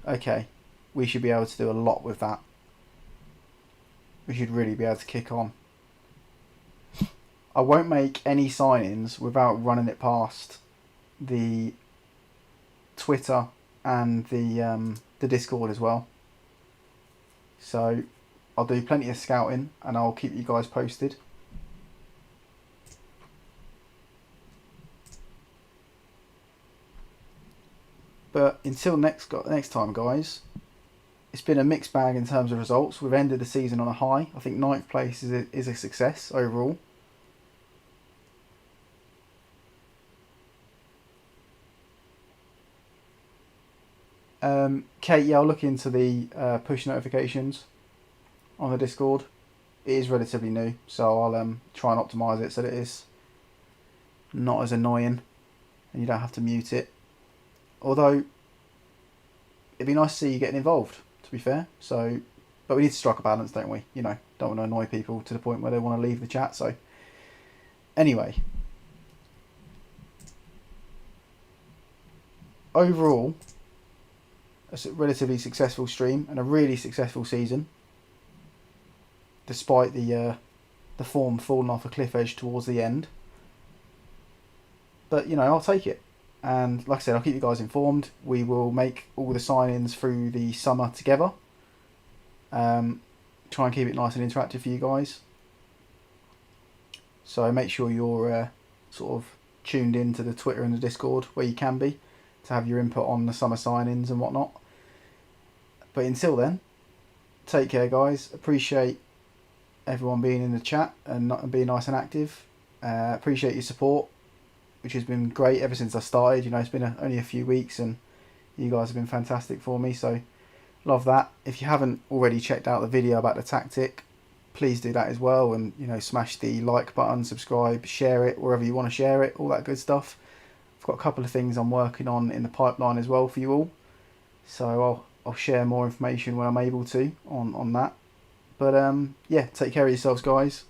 Okay, we should be able to do a lot with that. We should really be able to kick on. I won't make any signings without running it past the Twitter and the Discord as well. So I'll do plenty of scouting and I'll keep you guys posted. But until next time, guys, it's been a mixed bag in terms of results. We've ended the season on a high. I think 9th place is a success overall. Kate, yeah, I'll look into the push notifications on the Discord. It is relatively new, so I'll try and optimise it so that it's not as annoying and you don't have to mute it. Although, it'd be nice to see you getting involved, to be fair. So, but we need to strike a balance, don't we? You know, don't want to annoy people to the point where they want to leave the chat. So, anyway, overall, a relatively successful stream and a really successful season, despite the form falling off a cliff edge towards the end. But you know, I'll take it. And like I said, I'll keep you guys informed. We will make all the sign-ins through the summer together. Try and keep it nice and interactive for you guys. So make sure you're sort of tuned in to the Twitter and the Discord where you can be to have your input on the summer sign-ins and whatnot. But until then, take care, guys. Appreciate everyone being in the chat and being nice and active. Appreciate your support, which has been great ever since I started. You know, it's been only a few weeks and you guys have been fantastic for me, so love that. If you haven't already checked out the video about the tactic, please do that as well, and you know, smash the like button, subscribe, share it wherever you want to share it, all that good stuff. I've got a couple of things I'm working on in the pipeline as well for you all, so I'll share more information when I'm able to on that. But yeah, take care of yourselves, guys.